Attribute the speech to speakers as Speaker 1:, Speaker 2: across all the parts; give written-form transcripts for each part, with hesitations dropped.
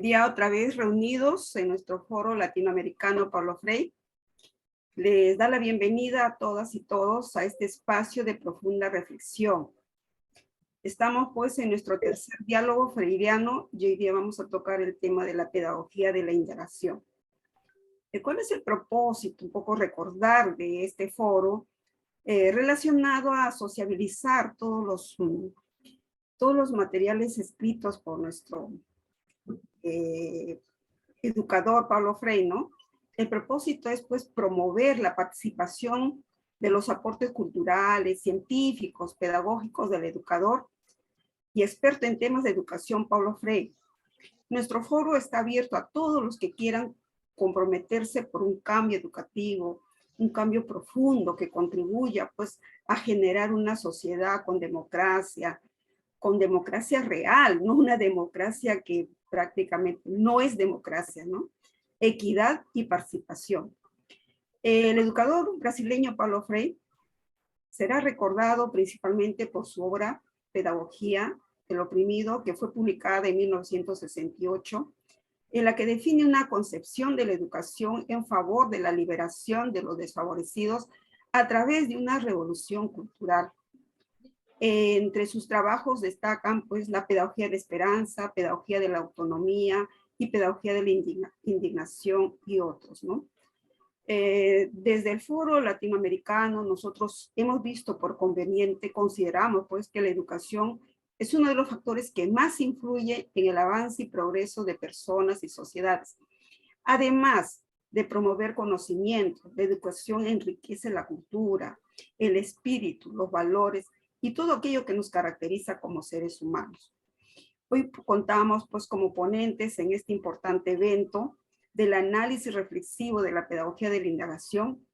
Speaker 1: día otra vez reunidos en nuestro foro latinoamericano Paulo Freire. Les da la bienvenida a todas y todos a este espacio de profunda reflexión. Estamos pues en nuestro tercer diálogo freiriano y hoy día vamos a tocar el tema de la pedagogía de la indagación. ¿Cuál es el propósito? Un poco recordar de este foro relacionado a sociabilizar todos los materiales escritos por nuestro educador Paulo Freire, ¿no? El propósito es pues promover la participación de los aportes culturales, científicos, pedagógicos del educador y experto en temas de educación Paulo Freire. Nuestro foro está abierto a todos los que quieran comprometerse por un cambio educativo, un cambio profundo que contribuya pues a generar una sociedad con democracia real, no una democracia que prácticamente no es democracia, ¿no? Equidad y participación. El educador brasileño Paulo Freire será recordado principalmente por su obra Pedagogía del Oprimido, que fue publicada en 1968, en la que define una concepción de la educación en favor de la liberación de los desfavorecidos a través de una revolución cultural. Entre sus trabajos destacan pues la pedagogía de la esperanza, pedagogía de la autonomía y pedagogía de la indignación y otros, ¿no? Desde el foro latinoamericano nosotros hemos visto por conveniente, consideramos pues que la educación es uno de los factores que más influye en el avance y progreso de personas y sociedades. Además de promover conocimiento, la educación enriquece la cultura, el espíritu, los valores y todo aquello que nos caracteriza como seres humanos. Hoy contamos pues como ponentes en este importante evento del análisis reflexivo de la pedagogía de la indagación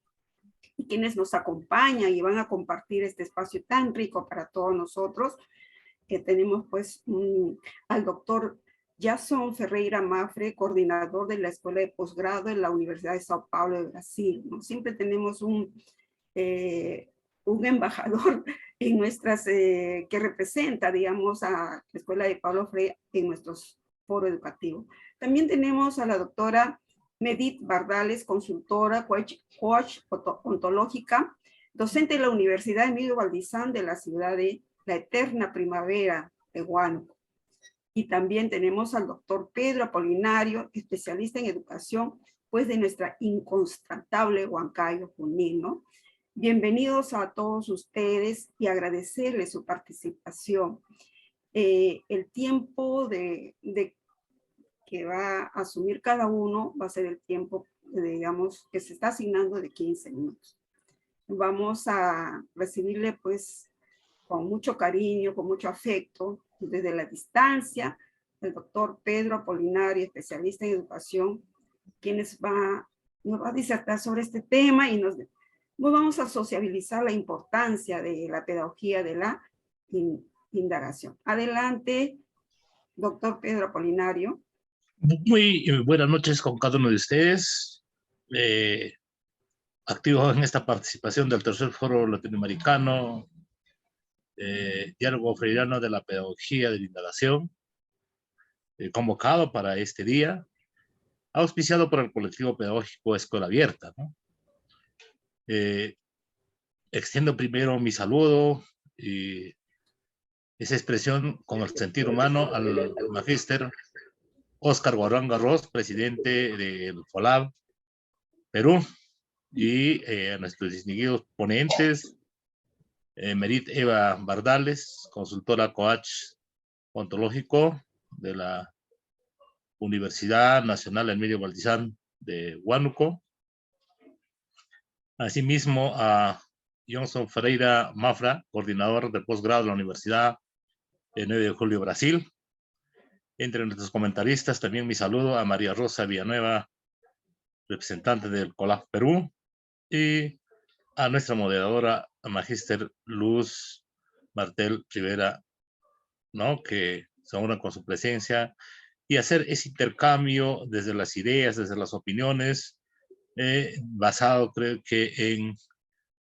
Speaker 1: y quienes nos acompañan y van a compartir este espacio tan rico para todos nosotros, que tenemos pues al doctor Jason Ferreira Mafre, coordinador de la Escuela de Posgrado en la Universidad de Sao Paulo de Brasil, ¿no? Siempre tenemos un embajador en nuestras, que representa, digamos, a la Escuela de Paulo Freire en nuestros foros educativos. También tenemos a la doctora Medit Bardales, consultora, coach ontológica, docente de la Universidad Emilio Valdizán de la ciudad de la eterna primavera de Huánuco. Y también tenemos al doctor Pedro Apolinario, especialista en educación, pues de nuestra inconstatable Huancayo Junín, ¿no? Bienvenidos a todos ustedes y agradecerles su participación. El tiempo que va a asumir cada uno va a ser el tiempo, digamos, que se está asignando de 15 minutos. Vamos a recibirle pues con mucho cariño, con mucho afecto, desde la distancia, el doctor Pedro Apolinario, especialista en educación, nos va a disertar sobre este tema y nos vamos a sociabilizar la importancia de la pedagogía de la indagación. Adelante, doctor Pedro Apolinario.
Speaker 2: Muy buenas noches con cada uno de ustedes. Activo en esta participación del tercer foro latinoamericano, diálogo freiriano de la pedagogía de la indagación, convocado para este día, auspiciado por el colectivo pedagógico Escuela Abierta, ¿no? Extiendo primero mi saludo y esa expresión con el sentir humano al magíster Óscar Guarán Garros, presidente del FOLAB Perú, y a nuestros distinguidos ponentes, Merit Eva Bardales, consultora coach ontológico de la Universidad Nacional Emilio Valdizán de Huánuco. Asimismo a Johnson Ferreira Mafra, coordinador de posgrado de la Universidad 9 de Julio, Brasil. Entre nuestros comentaristas también mi saludo a María Rosa Villanueva, representante del COLAF Perú, y a nuestra moderadora, a Magíster Luz Martel Rivera, ¿no? Que se une con su presencia y hacer ese intercambio desde las ideas, desde las opiniones, basado creo que en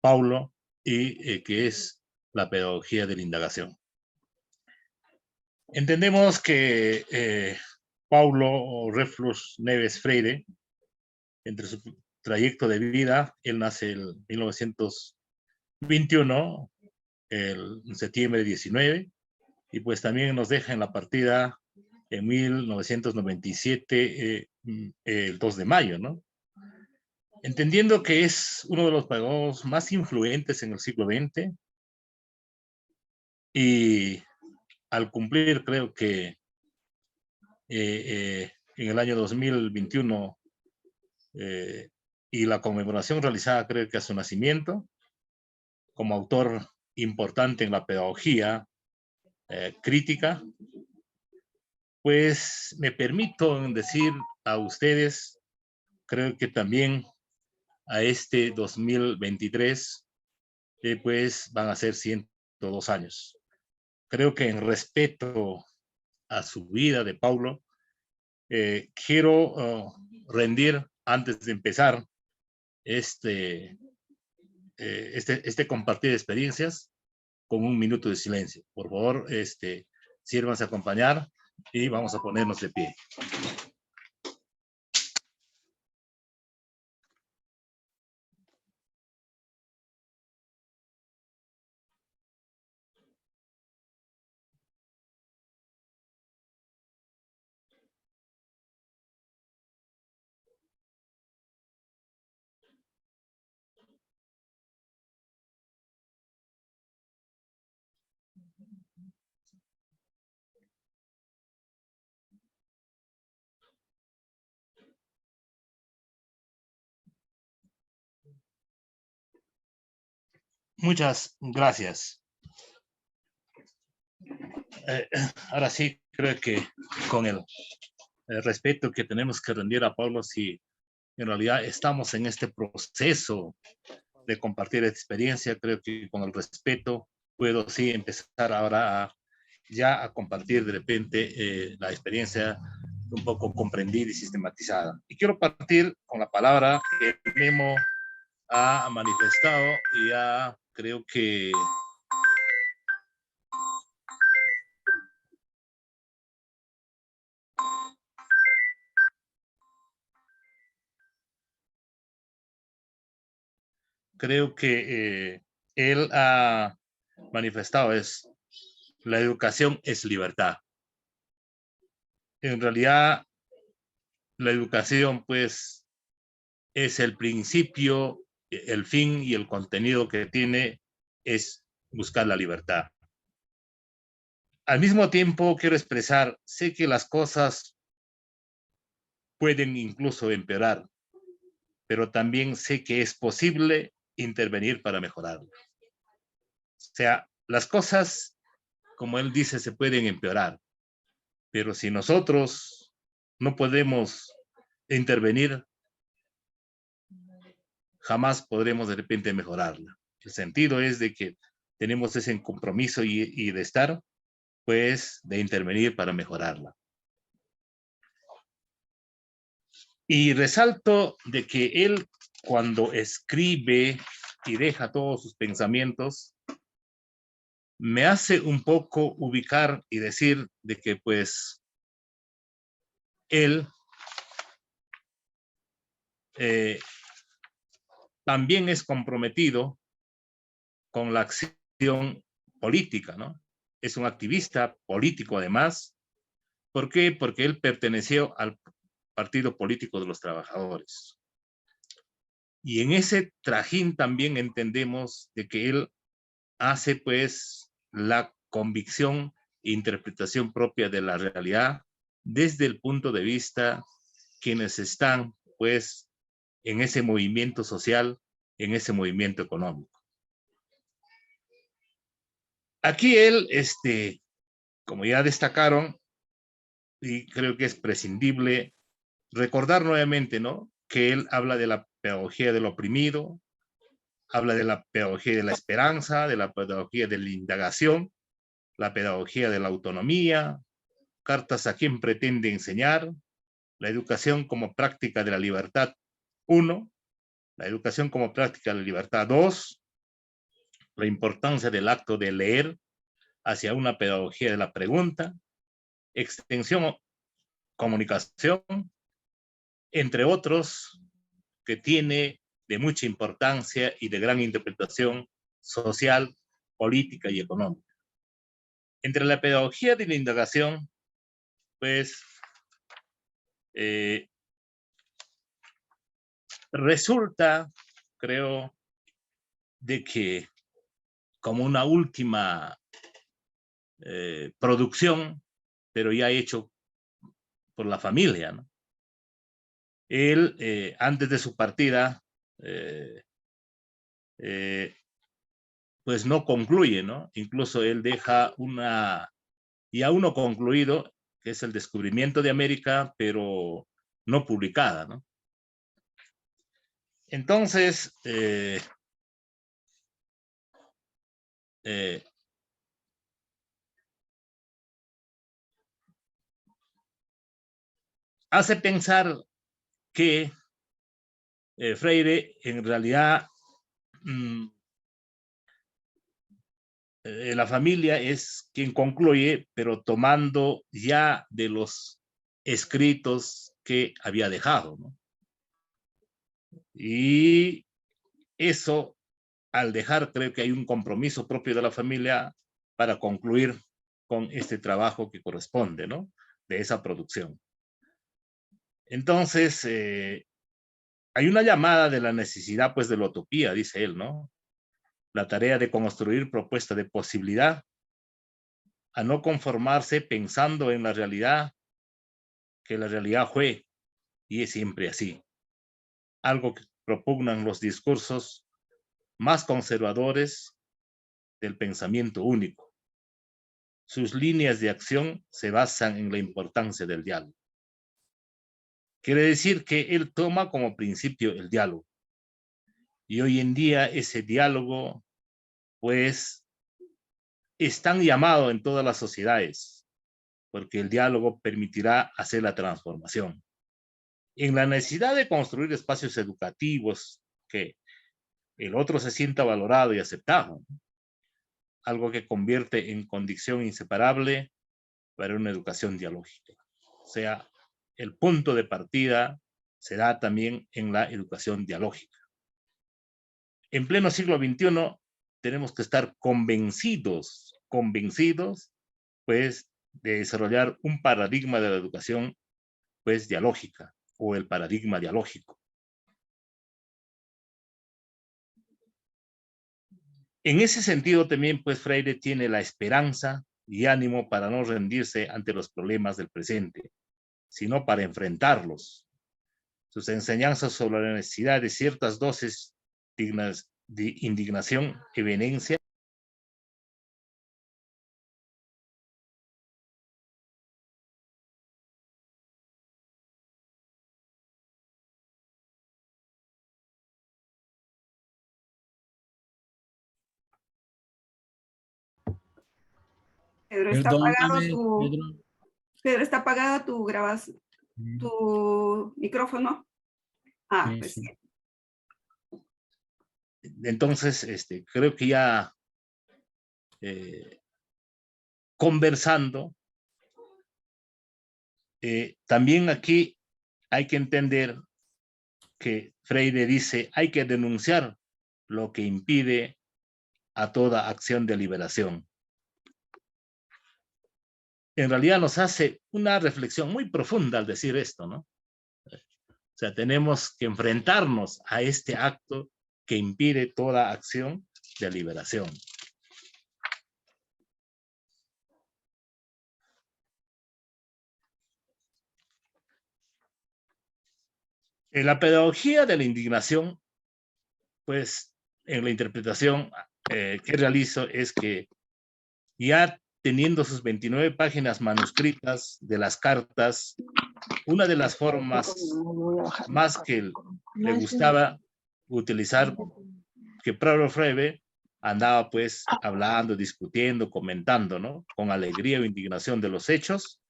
Speaker 2: Paulo y que es la pedagogía de la indagación. Entendemos que Paulo Reflux Neves Freire. Entre su trayecto de vida, él nace en 1921, en septiembre 19, y pues también nos deja en la partida en 1997, el 2 de mayo, ¿no? Entendiendo que es uno de los pedagogos más influyentes en el siglo XX, y al cumplir, creo que en el año 2021, y la conmemoración realizada, creo que a su nacimiento, como autor importante en la pedagogía crítica, pues me permito decir a ustedes, creo que también a este 2023, pues van a ser 102 años. Creo que en respeto a su vida de Paulo, quiero rendir, antes de empezar este compartir experiencias, con un minuto de silencio. Por favor, sírvanse a acompañar y vamos a ponernos de pie. Muchas gracias. Ahora sí, creo que con el respeto que tenemos que rendir a Pablo, si en realidad estamos en este proceso de compartir experiencia, creo que con el respeto puedo sí empezar ahora ya a compartir de repente la experiencia un poco comprendida y sistematizada. Y quiero partir con la palabra que Memo ha manifestado, y ya creo que él ha manifestado es: la educación es libertad. En realidad, la educación pues es el principio, el fin y el contenido que tiene es buscar la libertad. Al mismo tiempo quiero expresar, sé que las cosas pueden incluso empeorar, pero también sé que es posible intervenir para mejorarlo. O sea, las cosas, como él dice, se pueden empeorar, pero si nosotros no podemos intervenir, jamás podremos de repente mejorarla. El sentido es de que tenemos ese compromiso y de estar, pues, de intervenir para mejorarla. Y resalto de que él, cuando escribe y deja todos sus pensamientos, me hace un poco ubicar y decir de que pues él también es comprometido con la acción política, ¿no? Es un activista político además. ¿Por qué? Porque él perteneció al Partido Político de los Trabajadores. Y en ese trajín también entendemos de que él hace pues la convicción e interpretación propia de la realidad desde el punto de vista quienes están pues en ese movimiento social, en ese movimiento económico. Aquí él, como ya destacaron, y creo que es prescindible recordar nuevamente, ¿no?, que él habla de la pedagogía del oprimido, habla de la pedagogía de la esperanza, de la pedagogía de la indagación, la pedagogía de la autonomía, cartas a quien pretende enseñar, la educación como práctica de la libertad 1, la educación como práctica de la libertad 2, la importancia del acto de leer hacia una pedagogía de la pregunta, extensión comunicación, entre otros, que tiene de mucha importancia y de gran interpretación social, política y económica. Entre la pedagogía de la indagación, pues, resulta, creo, de que como una última producción, pero ya hecho por la familia, ¿no? Él, antes de su partida, pues no concluye, ¿no? Incluso él deja ya uno concluido, que es el descubrimiento de América, pero no publicada, ¿no? Entonces, hace pensar que Freire en realidad la familia es quien concluye, pero tomando ya de los escritos que había dejado, ¿no? Y eso, al dejar, creo que hay un compromiso propio de la familia para concluir con este trabajo que corresponde, ¿no? De esa producción. Entonces, hay una llamada de la necesidad, pues, de la utopía, dice él, ¿no? La tarea de construir propuesta de posibilidad, a no conformarse pensando en la realidad, que la realidad fue y es siempre así. Algo que propugnan los discursos más conservadores del pensamiento único. Sus líneas de acción se basan en la importancia del diálogo. Quiere decir que él toma como principio el diálogo. Y hoy en día ese diálogo, pues, es tan llamado en todas las sociedades, porque el diálogo permitirá hacer la transformación. En la necesidad de construir espacios educativos que el otro se sienta valorado y aceptado, algo que convierte en condición inseparable para una educación dialógica. O sea, el punto de partida se da también en la educación dialógica. En pleno siglo XXI tenemos que estar convencidos, pues, de desarrollar un paradigma de la educación, pues, dialógica, o el paradigma dialógico. En ese sentido también, pues, Freire tiene la esperanza y ánimo para no rendirse ante los problemas del presente, sino para enfrentarlos. Sus enseñanzas sobre la necesidad de ciertas dosis de indignación y vehemencia
Speaker 1: Pedro, está apagado
Speaker 3: Perdóname,
Speaker 1: tu,
Speaker 3: Pedro.
Speaker 1: Pedro, está apagada tu grabación, tu micrófono. Ah,
Speaker 3: Sí,
Speaker 1: pues
Speaker 3: sí.
Speaker 1: sí.
Speaker 2: Entonces, creo que ya conversando, también aquí hay que entender que Freire dice, hay que denunciar lo que impide a toda acción de liberación. En realidad nos hace una reflexión muy profunda al decir esto, ¿no? O sea, tenemos que enfrentarnos a este acto que impide toda acción de liberación. En la pedagogía de la indignación, pues, en la interpretación que realizo es que ya teniendo sus 29 páginas manuscritas de las cartas, una de las formas más que le gustaba utilizar, que Pablo Freire andaba pues hablando, discutiendo, comentando, ¿no? Con alegría o indignación de los hechos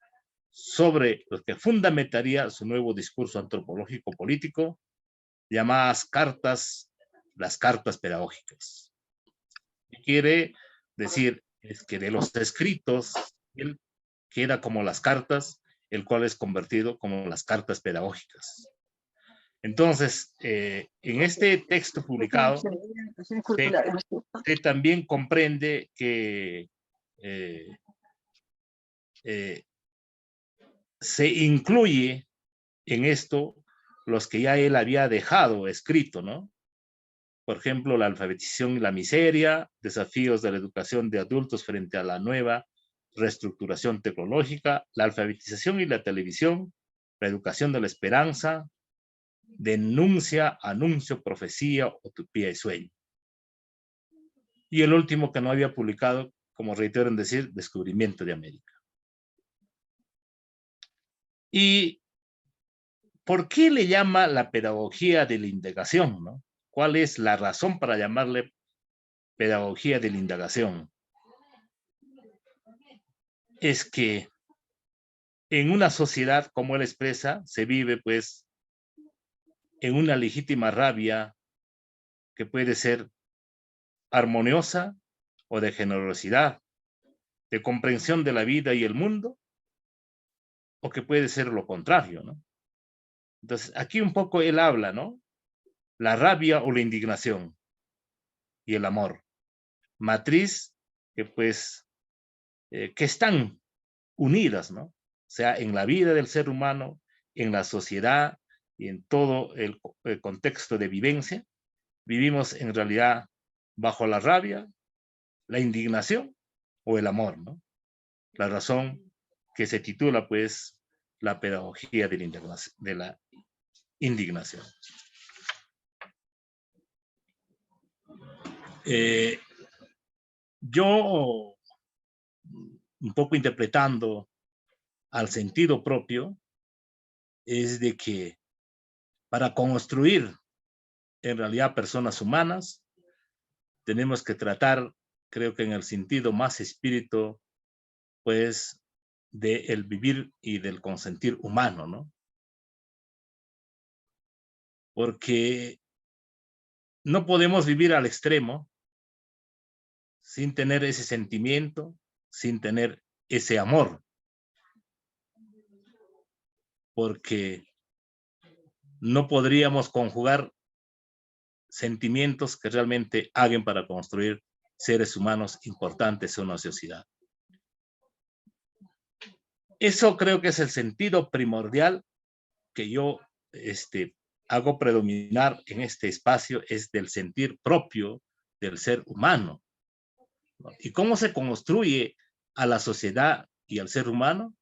Speaker 2: sobre lo que fundamentaría su nuevo discurso antropológico político, llamadas cartas, las cartas pedagógicas. Quiere decir es que de los escritos, él queda como las cartas el cual es convertido como las cartas pedagógicas. Entonces, en este texto publicado, se también comprende que se incluye en esto los que ya él había dejado escrito, ¿no? Por ejemplo, la alfabetización y la miseria, desafíos de la educación de adultos frente a la nueva reestructuración tecnológica, la alfabetización y la televisión, la educación de la esperanza, denuncia, anuncio, profecía, utopía y sueño. Y el último que no había publicado, como reitero en decir, descubrimiento de América. ¿Y por qué le llama la pedagogía de la indagación, ¿no? ¿Cuál es la razón para llamarle pedagogía de la indagación? Es que en una sociedad, como él expresa, se vive pues en una legítima rabia que puede ser armoniosa o de generosidad, de comprensión de la vida y el mundo, o que puede ser lo contrario, ¿no? Entonces, aquí un poco él habla, ¿no? La rabia o la indignación y el amor. Matriz que pues, que están unidas, ¿no? O sea, en la vida del ser humano, en la sociedad y en todo el contexto de vivencia, vivimos en realidad bajo la rabia, la indignación o el amor, ¿no? La razón que se titula, pues, la pedagogía de la indignación. Yo, un poco interpretando al sentido propio, es de que para construir en realidad personas humanas, tenemos que tratar, creo que en el sentido más espíritu, pues, del vivir y del consentir humano, ¿no? Porque no podemos vivir al extremo sin tener ese sentimiento, sin tener ese amor, porque no podríamos conjugar sentimientos que realmente hagan para construir seres humanos importantes en una sociedad. Eso creo que es el sentido primordial que yo hago predominar en este espacio, es del sentir propio del ser humano, ¿no? Y cómo se construye a la sociedad y al ser humano,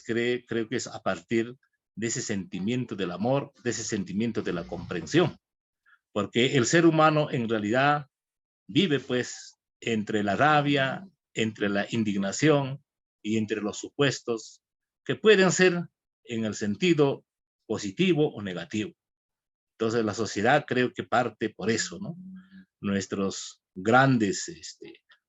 Speaker 2: creo que es a partir de ese sentimiento del amor, de ese sentimiento de la comprensión, porque el ser humano en realidad vive pues entre la rabia, entre la indignación y entre los supuestos que pueden ser en el sentido positivo o negativo. Entonces la sociedad creo que parte por eso, ¿no? Nuestros grandes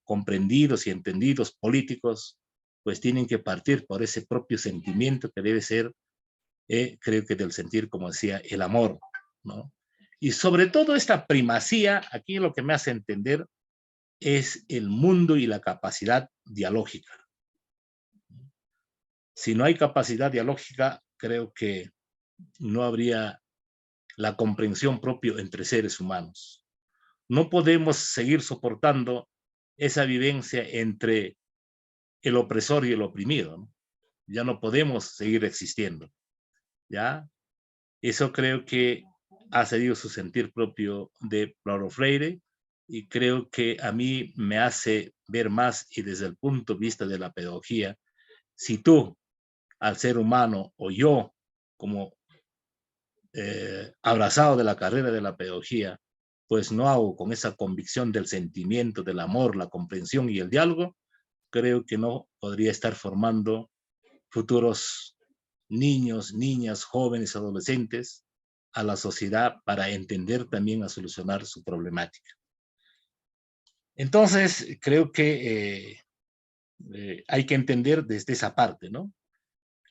Speaker 2: comprendidos y entendidos políticos pues tienen que partir por ese propio sentimiento que debe ser, creo que del sentir, como decía, el amor, ¿no? Y sobre todo esta primacía, aquí lo que me hace entender es el mundo y la capacidad dialógica. Si no hay capacidad dialógica, creo que no habría la comprensión propia entre seres humanos. No podemos seguir soportando esa vivencia entre el opresor y el oprimido, ¿no? Ya no podemos seguir existiendo, ¿ya? Eso creo que ha cedido su sentir propio de Paulo Freire, y creo que a mí me hace ver más, y desde el punto de vista de la pedagogía, si tú, al ser humano, o yo, como abrazado de la carrera de la pedagogía, pues no hago con esa convicción del sentimiento, del amor, la comprensión y el diálogo, creo que no podría estar formando futuros niños, niñas, jóvenes, adolescentes a la sociedad para entender también a solucionar su problemática. Entonces, creo que hay que entender desde esa parte, ¿no?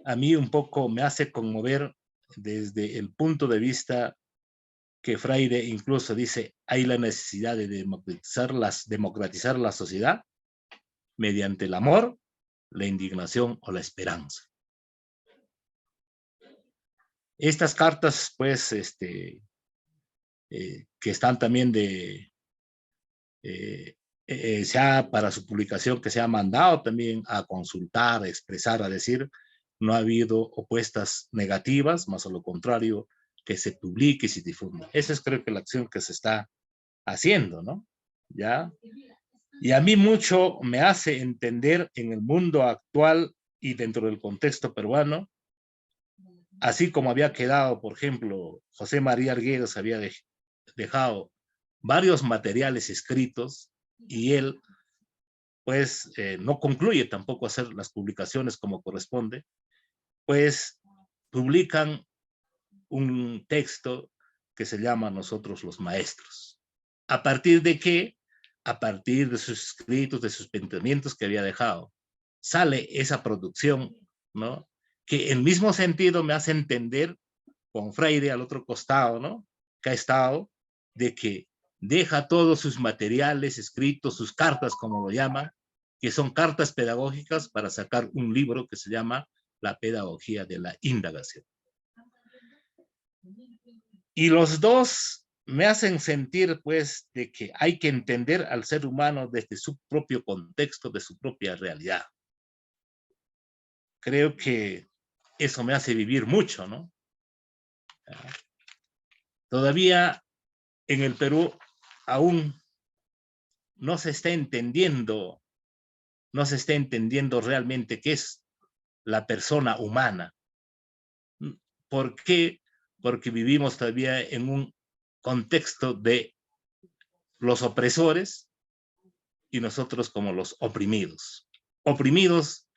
Speaker 2: A mí un poco me hace conmover desde el punto de vista que Freire incluso dice, hay la necesidad de democratizar la sociedad mediante el amor, la indignación o la esperanza. Estas cartas, pues, que están también para su publicación, que se ha mandado también a consultar, a expresar, a decir, no ha habido opuestas negativas, más a lo contrario, que se publique y se difunda. Esa es, creo que, la acción que se está haciendo, ¿no? ¿Ya? Y a mí mucho me hace entender en el mundo actual y dentro del contexto peruano, así como había quedado, por ejemplo, José María Arguedas había dejado varios materiales escritos y él, pues, no concluye tampoco hacer las publicaciones como corresponde, pues publican un texto que se llama Nosotros los Maestros. ¿A partir de qué? A partir de sus escritos, de sus pensamientos que había dejado. Sale esa producción, ¿no? Que en mismo sentido me hace entender con Freire al otro costado, ¿no? Que ha estado, de que deja todos sus materiales escritos, sus cartas, como lo llama, que son cartas pedagógicas para sacar un libro que se llama La Pedagogía de la Indagación. Y los dos me hacen sentir, pues, de que hay que entender al ser humano desde su propio contexto, de su propia realidad. Creo que eso me hace vivir mucho, ¿no? Todavía en el Perú aún no se está entendiendo realmente qué es la persona humana. ¿Por qué? Porque vivimos todavía en un contexto de los opresores y nosotros como los oprimidos. Oprimidos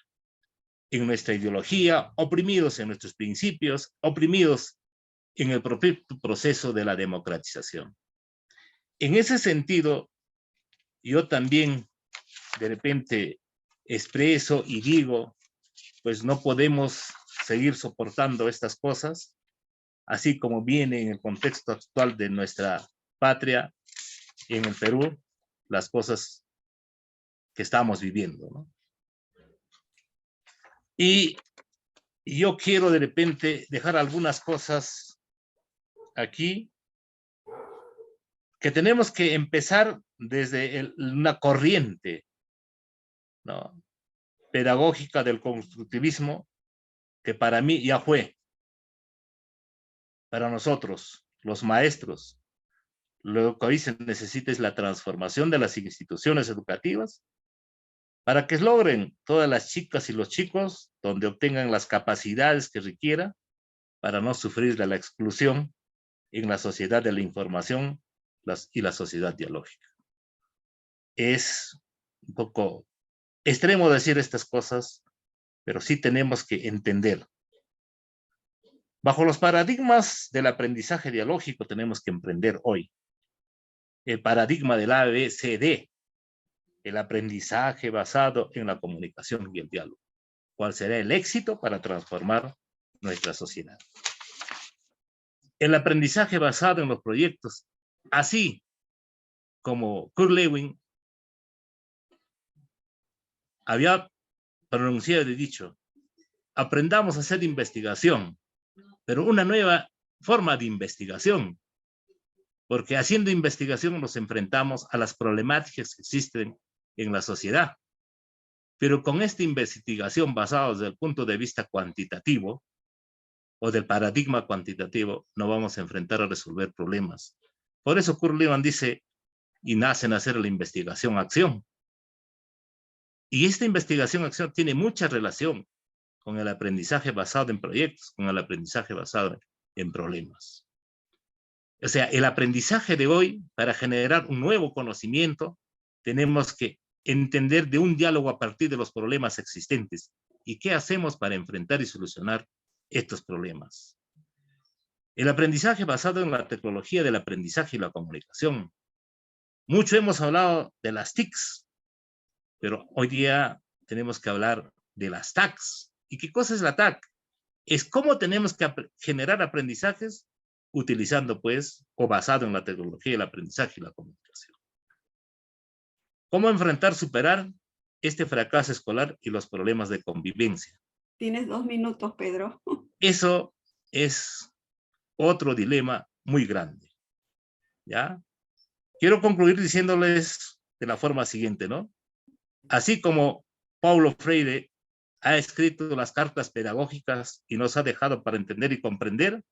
Speaker 2: en nuestra ideología, oprimidos en nuestros principios, oprimidos en el propio proceso de la democratización. En ese sentido, yo también de repente expreso y digo, pues no podemos seguir soportando estas cosas, así como viene en el contexto actual de nuestra patria, en el Perú, las cosas que estamos viviendo, ¿no? Y yo quiero de repente dejar algunas cosas aquí que tenemos que empezar desde una corriente, ¿no?, pedagógica del constructivismo, que para mí ya fue, para nosotros, los maestros. Lo que hoy se necesita es la transformación de las instituciones educativas para que logren todas las chicas y los chicos donde obtengan las capacidades que requieran para no sufrir de la exclusión en la sociedad de la información y la sociedad dialógica. Es un poco extremo decir estas cosas, pero sí tenemos que entender. Bajo los paradigmas del aprendizaje dialógico tenemos que emprender hoy. El paradigma del ABCD, el aprendizaje basado en la comunicación y el diálogo. ¿Cuál será el éxito para transformar nuestra sociedad? El aprendizaje basado en los proyectos, así como Kurt Lewin había pronunciado y dicho, aprendamos a hacer investigación, pero una nueva forma de investigación, porque haciendo investigación nos enfrentamos a las problemáticas que existen en la sociedad. Pero con esta investigación basada desde el punto de vista cuantitativo o del paradigma cuantitativo, no vamos a enfrentar a resolver problemas. Por eso Kurt Lewin dice, y nace en hacer la investigación-acción. Y esta investigación-acción tiene mucha relación con el aprendizaje basado en proyectos, con el aprendizaje basado en problemas. O sea, el aprendizaje de hoy, para generar un nuevo conocimiento, tenemos que entender de un diálogo a partir de los problemas existentes y qué hacemos para enfrentar y solucionar estos problemas. El aprendizaje basado en la tecnología del aprendizaje y la comunicación. Mucho hemos hablado de las TICs, pero hoy día tenemos que hablar de las TACs. ¿Y qué cosa es la TAC? Es cómo tenemos que generar aprendizajes utilizando, pues, o basado en la tecnología, el aprendizaje y la comunicación. ¿Cómo enfrentar, superar este fracaso escolar y los problemas de convivencia?
Speaker 1: Tienes 2 minutos, Pedro.
Speaker 2: Eso es otro dilema muy grande, ¿ya? Quiero concluir diciéndoles de la forma siguiente, ¿no? Así como Paulo Freire ha escrito las cartas pedagógicas y nos ha dejado para entender y comprender,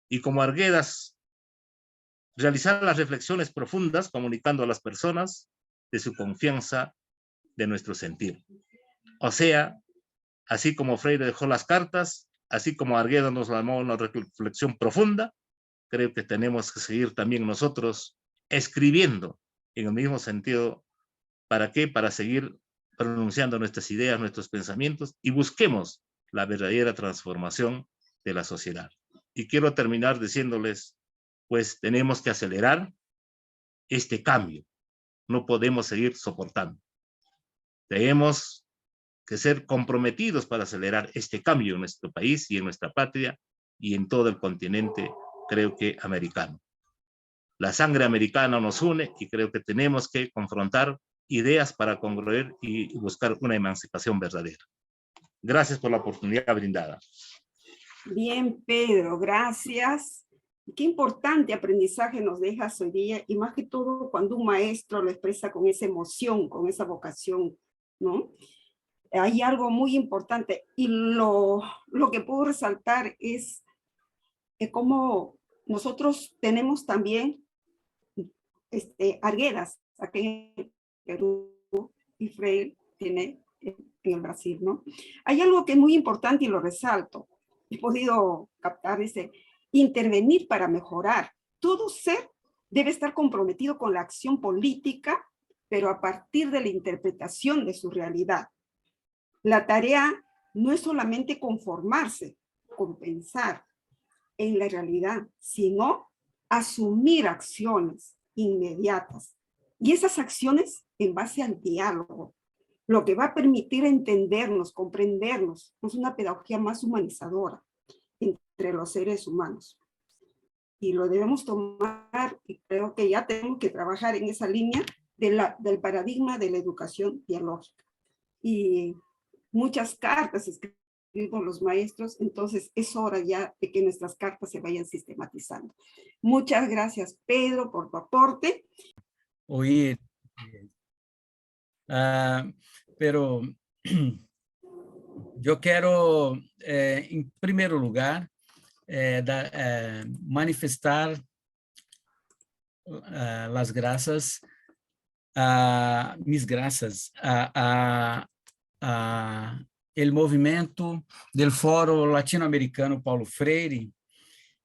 Speaker 2: y como Arguedas realizar las reflexiones profundas comunicando a las personas de su confianza, de nuestro sentir. O sea, así como Freire dejó las cartas, así como Arguedas nos llamó una reflexión profunda, creo que tenemos que seguir también nosotros escribiendo en el mismo sentido. ¿Para qué? Para seguir pronunciando nuestras ideas, nuestros pensamientos y busquemos la verdadera transformación de la sociedad. Y quiero terminar diciéndoles, pues tenemos que acelerar este cambio. No podemos seguir soportando. Tenemos que ser comprometidos para acelerar este cambio en nuestro país y en nuestra patria y en todo el continente, creo que americano. La sangre americana nos une y creo que tenemos que confrontar ideas para congruir y buscar una emancipación verdadera. Gracias por la oportunidad brindada.
Speaker 1: Bien, Pedro, gracias. Qué importante aprendizaje nos dejas hoy día, y más que todo cuando un maestro lo expresa con esa emoción, con esa vocación, ¿no? Hay algo muy importante, y lo que puedo resaltar es cómo nosotros tenemos también Arguedas, aquí en Perú, y Freire tiene en el Brasil, ¿no? Hay algo que es muy importante y lo resalto. He podido captar ese intervenir para mejorar. Todo ser debe estar comprometido con la acción política, pero a partir de la interpretación de su realidad. La tarea no es solamente conformarse con pensar en la realidad, sino asumir acciones inmediatas. Y esas acciones en base al diálogo, lo que va a permitir entendernos, comprendernos, es una pedagogía más humanizadora entre los seres humanos. Y lo debemos tomar, y creo que ya tenemos que trabajar en esa línea del paradigma de la educación dialógica. Y muchas cartas escriben los maestros, entonces es hora ya de que nuestras cartas se vayan sistematizando. Muchas gracias, Pedro, por tu aporte.
Speaker 3: Oír, pero yo quiero, en primer lugar, manifestar las gracias, mis gracias a el movimiento del Foro Latinoamericano Paulo Freire,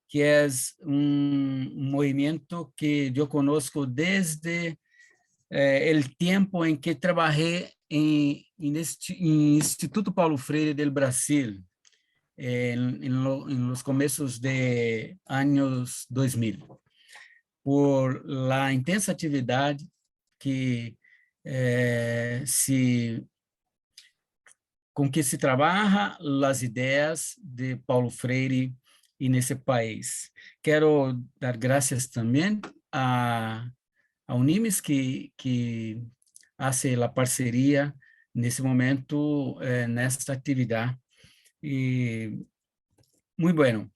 Speaker 3: que es un movimiento que yo conozco desde el tiempo en que trabajé en Instituto Paulo Freire del Brasil, en los comienzos de años 2000, por la intensa actividad que com que se trabalha as ideias de Paulo Freire e nesse país. Quero dar graças também a Unimes que hace a parceria nesse momento, nesta atividade. E muito bueno.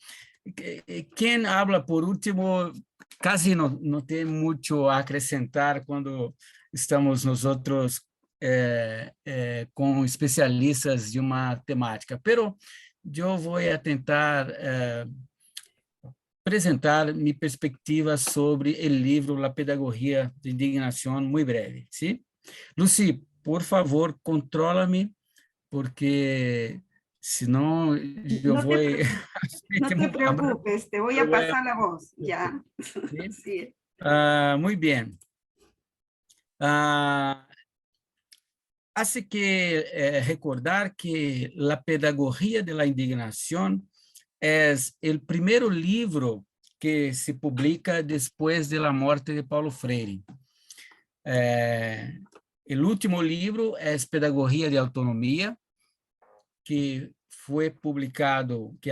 Speaker 3: Quem habla por último casi não tem muito a acrescentar quando estamos nós outros com especialistas de uma temática, pero eu vou tentar apresentar minha perspectiva sobre o livro La Pedagogía de Indignación muito breve, ¿sí? Lucy, por favor, controla-me, porque senão eu
Speaker 1: no
Speaker 3: vou...
Speaker 1: No te preocupes, te voy a pasar la voz, ya.
Speaker 3: ¿Sí?
Speaker 1: Sí.
Speaker 3: Muy bien. Hace que recordar que La Pedagogía de la Indignación es el primer libro que se publica después de la muerte de Paulo Freire. El último libro es Pedagogía de Autonomía, que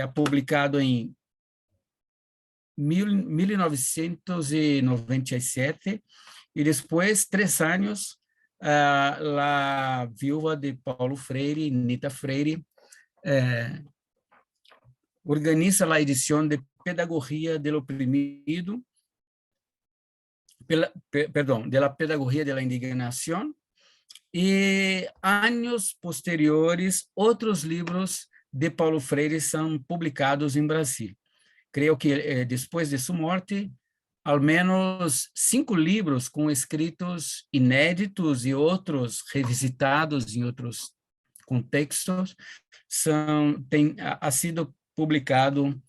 Speaker 3: ha publicado en 1997, y después, 3 años, la viuva de Paulo Freire, Nita Freire, organiza a edição de Pedagogia do Oprimido, de la Pedagogia de la Indignación, e anos posteriores, outros livros de Paulo Freire são publicados em Brasil. Creio que depois de sua morte, ao menos 5 livros com escritos inéditos e outros revisitados em outros contextos ha sido publicado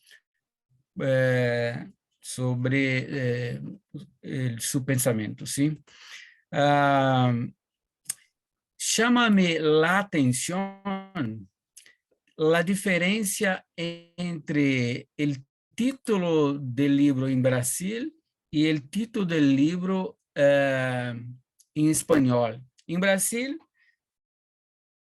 Speaker 3: sobre seu pensamento, sim. Chama-me a atenção a diferença entre o título do livro em Brasil e o título do livro em espanhol. Em Brasil,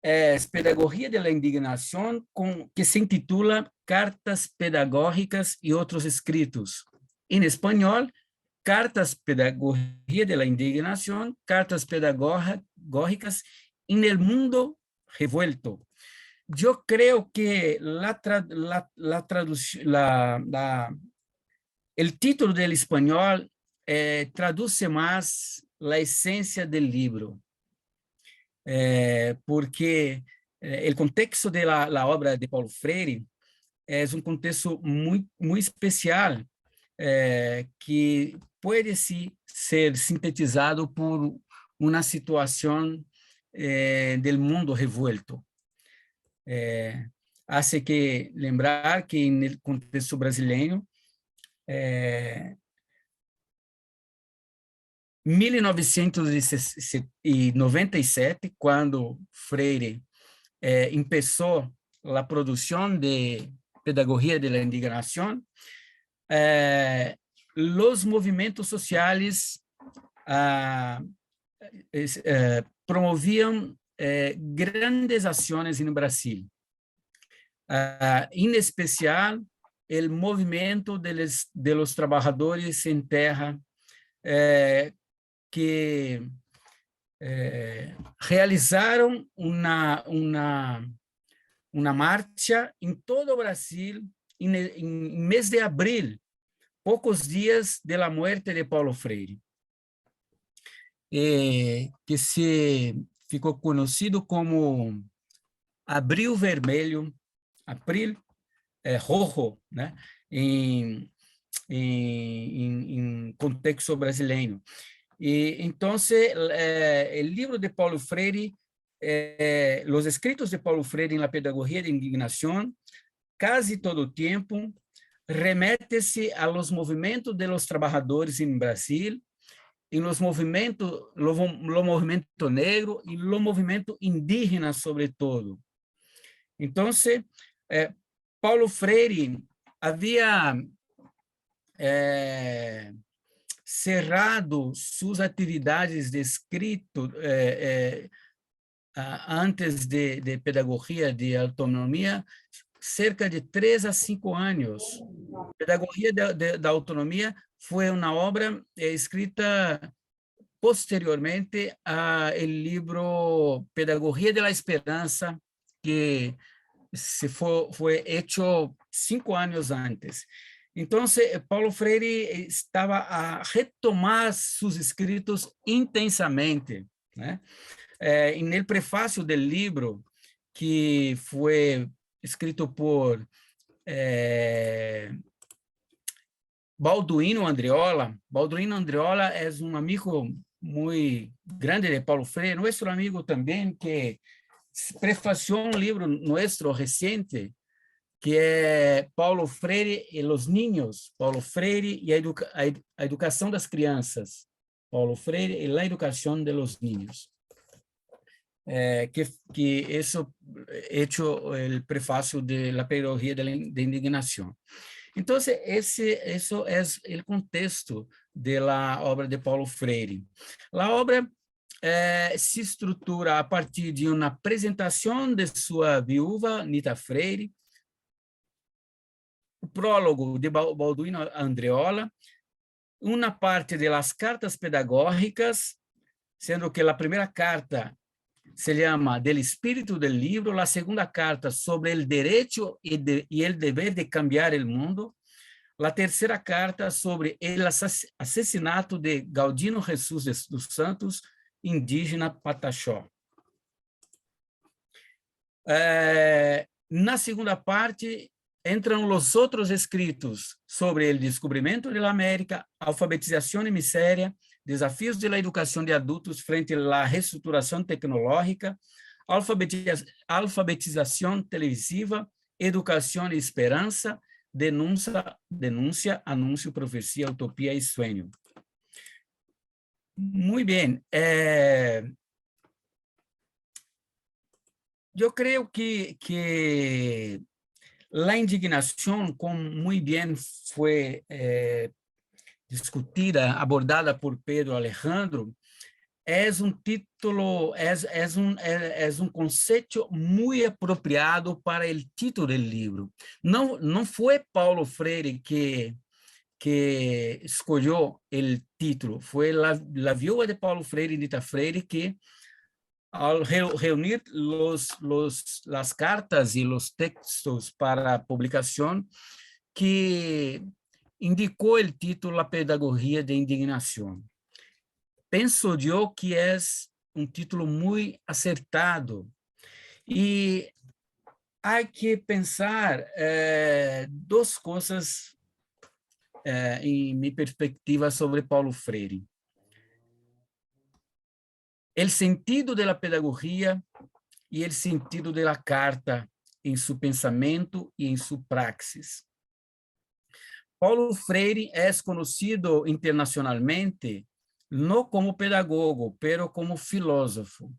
Speaker 3: é Pedagogia de la Indignación, que se intitula Cartas Pedagógicas e Outros Escritos. Em espanhol, Cartas Pedagogia de la Indignación, Cartas Pedagógicas en el Mundo Revuelto. Yo creo que el título del español traduce más la esencia del libro, porque el contexto de la obra de Paulo Freire es un contexto muy especial, que pode ser sintetizado por uma situação do mundo revuelto. Hace que lembrar que no contexto brasileiro, 1997, quando Freire começou a produção de Pedagogia de la Indignación, os movimentos sociais promoviam grandes ações no Brasil, em especial o movimento de los trabalhadores em terra, que realizaram uma marcha em todo o Brasil em mês de abril, poucos dias de la muerte de Paulo Freire, que ficou conhecido como Abril Vermelho, Abril Rojo, né? em contexto brasileiro. E então, o livro de Paulo Freire, os escritos de Paulo Freire em La Pedagogia de Indignación, quase todo o tempo remete-se a los movimentos de los trabalhadores em Brasil, em los movimentos, lo movimento negro e lo movimento indígena, sobretudo. Então, Paulo Freire havia cerrado suas atividades de escrito antes de pedagogia de autonomia cerca de 3 a 5 anos. Pedagogia da Autonomia foi uma obra escrita posteriormente ao livro Pedagogia de la Esperança, que foi feito 5 anos antes. Então, Paulo Freire estava a retomar seus escritos intensamente, né? No prefácio do livro, que foi escrito por Balduino Andreola. Balduino Andreola é um amigo muito grande de Paulo Freire, nosso amigo também, que prefaciou um livro nosso recente, que é Paulo Freire e os Niños, Paulo Freire e a educação das crianças, Paulo Freire e a educação de los niños. Que isso hecho o prefácio de La Pedagogia de Indignación. Então, isso é o contexto da obra de Paulo Freire. A obra se estrutura a partir de uma apresentação de sua viúva, Nita Freire, o prólogo de Balduino Andreola, uma parte das cartas pedagógicas, sendo que a primeira carta se llama Del espíritu del libro, la segunda carta sobre el derecho y el deber de cambiar el mundo, la tercera carta sobre el asesinato de Galdino Jesús dos Santos, indígena Pataxó. Na segunda parte, entram os outros escritos sobre o descobrimento da América, alfabetização e miséria, desafios da educação de adultos frente à reestruturação tecnológica, alfabetização televisiva, educação e esperança, denúncia, anúncio, profecia, utopia e sonho. Muito bem. Eu creio que a indignação, como muito bem foi discutida, abordada por Pedro Alejandro, é título, um conceito muito apropriado para o título do livro. Não foi Paulo Freire que escolheu o título, foi a viúva de Paulo Freire, Nita Freire, que al reunir las cartas y los textos para publicación, que indicou o título La Pedagogía de Indignación. Penso eu que é um título muito acertado e há que pensar duas coisas em minha perspectiva sobre Paulo Freire. El sentido de la pedagogía y el sentido de la carta en su pensamiento y en su praxis. Paulo Freire es conocido internacionalmente no como pedagogo, pero como filósofo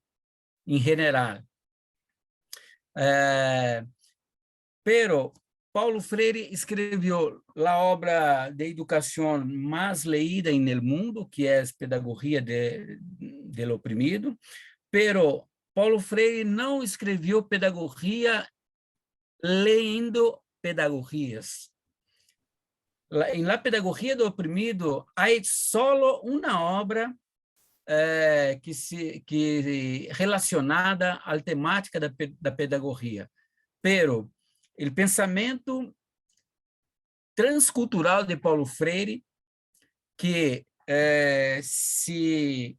Speaker 3: en general. Pero Paulo Freire escreveu a obra de educação mais leída no mundo, que é Pedagogia do Oprimido, pero Paulo Freire não escreveu pedagogia lendo pedagogias. Em La Pedagogia do Oprimido, há só uma obra que relacionada à temática da pedagogia, pero o pensamento transcultural de Paulo Freire, que se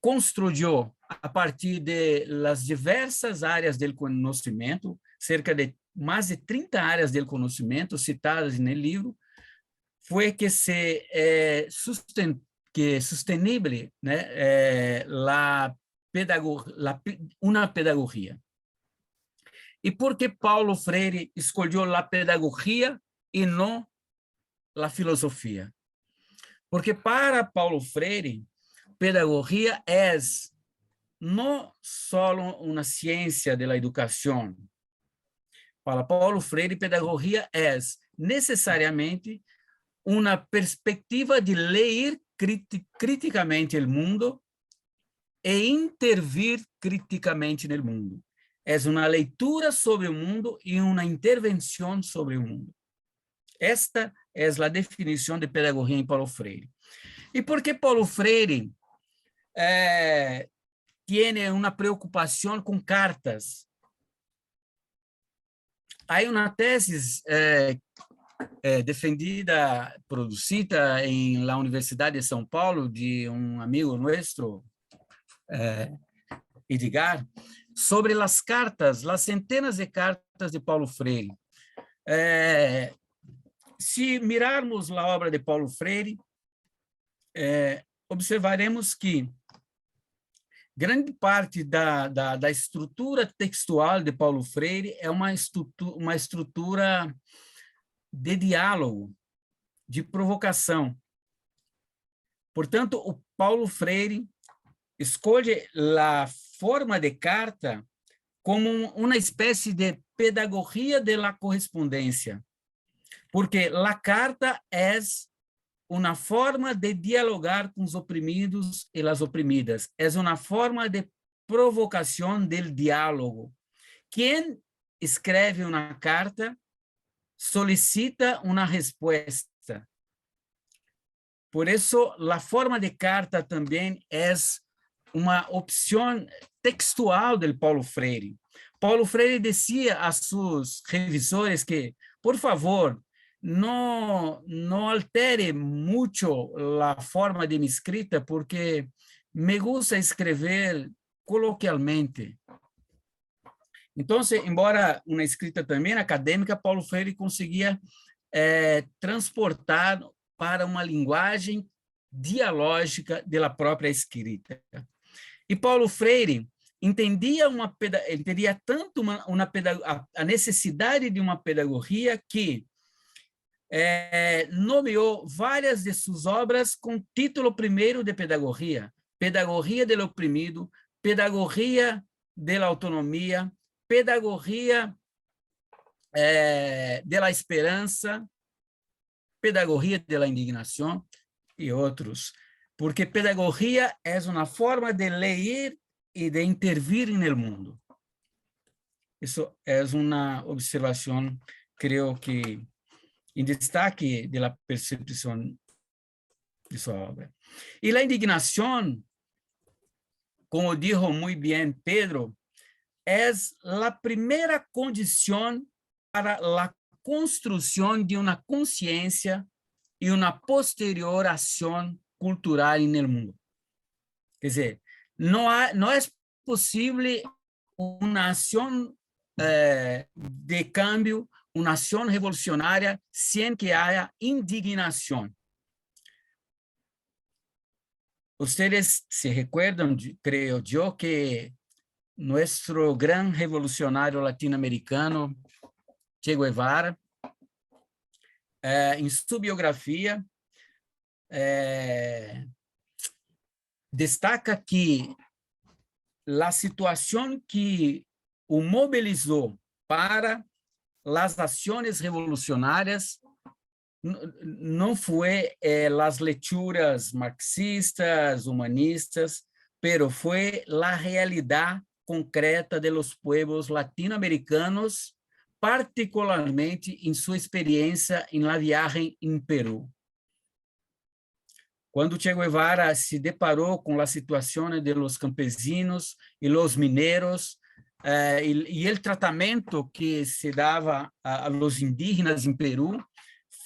Speaker 3: construiu a partir de las diversas áreas do conhecimento, cerca de mais de 30 áreas do conhecimento citadas no livro, foi que sustenible, né, uma pedagogia. E por que Paulo Freire escolheu a pedagogia e não a filosofia? Porque para Paulo Freire, pedagogia é não só uma ciência da educação. Para Paulo Freire, pedagogia é necessariamente uma perspectiva de ler criticamente o mundo e intervir criticamente no mundo. É uma leitura sobre o mundo e uma intervenção sobre o mundo. Esta é a definição de pedagogia em Paulo Freire. E por que Paulo Freire tem uma preocupação com cartas? Há uma tese defendida, produzida em la Universidade de São Paulo, de um amigo nosso, Edgar, sobre as cartas, as centenas de cartas de Paulo Freire. Se mirarmos a obra de Paulo Freire, observaremos que grande parte da estrutura textual de Paulo Freire é uma estrutura de diálogo, de provocação. Portanto, o Paulo Freire escolhe a forma de carta como uma espécie de pedagogia de la correspondência, porque a carta é uma forma de dialogar com os oprimidos e as oprimidas, é uma forma de provocação do diálogo. Quem escreve uma carta solicita uma resposta. Por isso, a forma de carta também é uma opção textual de Paulo Freire. Paulo Freire dizia a seus revisores que, por favor, não altere muito a forma de minha escrita, porque me gusta escrever coloquialmente. Então, embora uma escrita também acadêmica, Paulo Freire conseguia transportar para uma linguagem dialógica da própria escrita. E Paulo Freire entendia tanto a necessidade de uma pedagogia que nomeou várias de suas obras com título primeiro de pedagogia: Pedagogia do Oprimido, Pedagogia da Autonomia, Pedagogia da Esperança, Pedagogia da Indignação e outros, porque pedagogia é uma forma de ler e de intervir no mundo. Isso é uma observação, creio que, em destaque da percepção de sua obra. E a indignação, como disse muito bem Pedro, é a primeira condição para a construção de uma consciência e uma posterior ação cultural no mundo. Quer dizer, não é possível uma ação de cambio, uma ação revolucionária, sem que haja indignação. Vocês se recordam, creio eu, que nosso grande revolucionário latino-americano, Che Guevara, em sua biografia, destaca que a situação que o mobilizou para as ações revolucionárias não foi as leituras marxistas, humanistas, pero foi a realidade concreta de los pueblos latino-americanos, particularmente em sua experiência em la viagem em Peru. Quando Che Guevara se deparou com a situação de los campesinos e los mineiros, e o tratamento que se dava a los indígenas em Peru,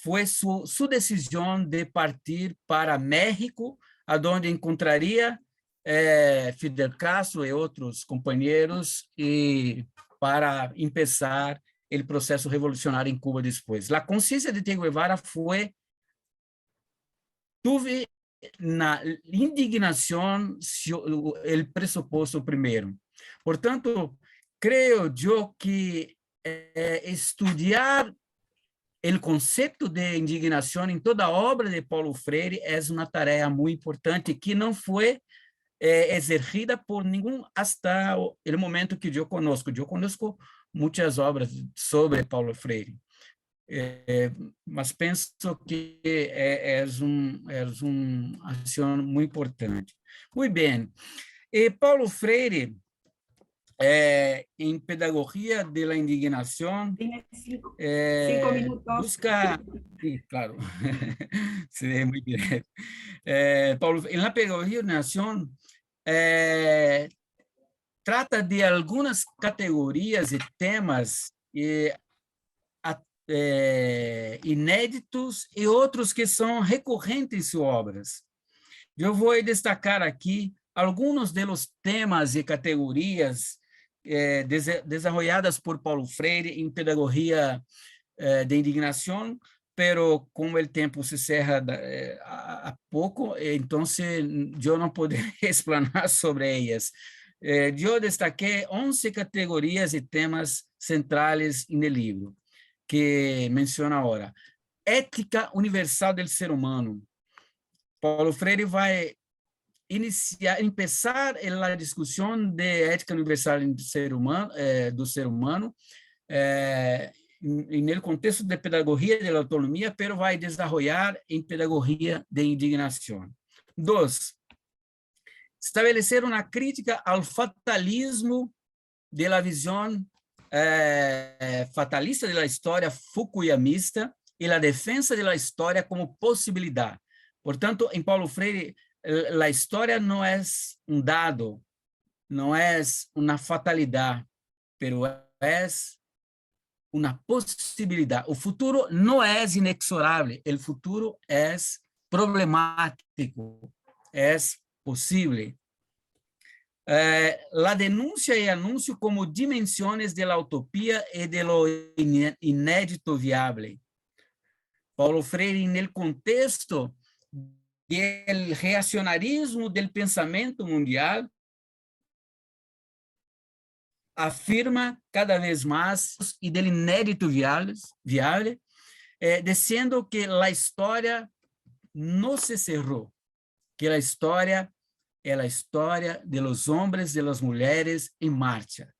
Speaker 3: foi sua decisão de partir para México, aonde encontraria Fidel Castro e outros companheiros, e para começar o processo revolucionário em Cuba depois. A consciência de Che Guevara tuve na indignação o pressuposto primeiro. Portanto, creio eu que estudar o conceito de indignação em toda a obra de Paulo Freire é uma tarefa muito importante que não foi exercida por nenhum hasta o momento que eu conozco. Eu conozco muitas obras sobre Paulo Freire, mas penso que é uma ação muito importante. Muito bem. E Paulo Freire, em Pedagogia da Indignação,
Speaker 1: Cinco minutos.
Speaker 3: busca... Sí, claro, sí, muy bien. Paulo, en la Pedagogia da Indignação, trata de algumas categorias e temas inéditos e outros que são recorrentes em suas obras. Eu vou destacar aqui alguns dos temas e categorias desenvolvidas por Paulo Freire em Pedagogia de Indignação, pero como o tempo se cerra a pouco, então eu não poderia explanar sobre elas. Eu destaquei 11 categorias e temas centrais no livro, que menciona agora. Ética universal do ser humano. Paulo Freire vai começar a discussão de ética universal do ser humano, no contexto de pedagogia da autonomia, pero vai desenvolver em pedagogia de indignação. 2. Estabelecer uma crítica ao fatalismo da visão fatalista da história fukuyamista e a defesa da história como possibilidade. Portanto, em Paulo Freire, a história não é um dado, não é uma fatalidade, pero é uma possibilidade. O futuro não é inexorável, o futuro é problemático, é possível. La denuncia y anuncio como dimensiones de la utopía y de lo inédito viable. Paulo Freire, en el contexto del reacionarismo del pensamiento mundial, afirma cada vez más y del inédito viable, diciendo que la historia no se cerró, que la historia é a história de los hombres, de las mulheres em marcha.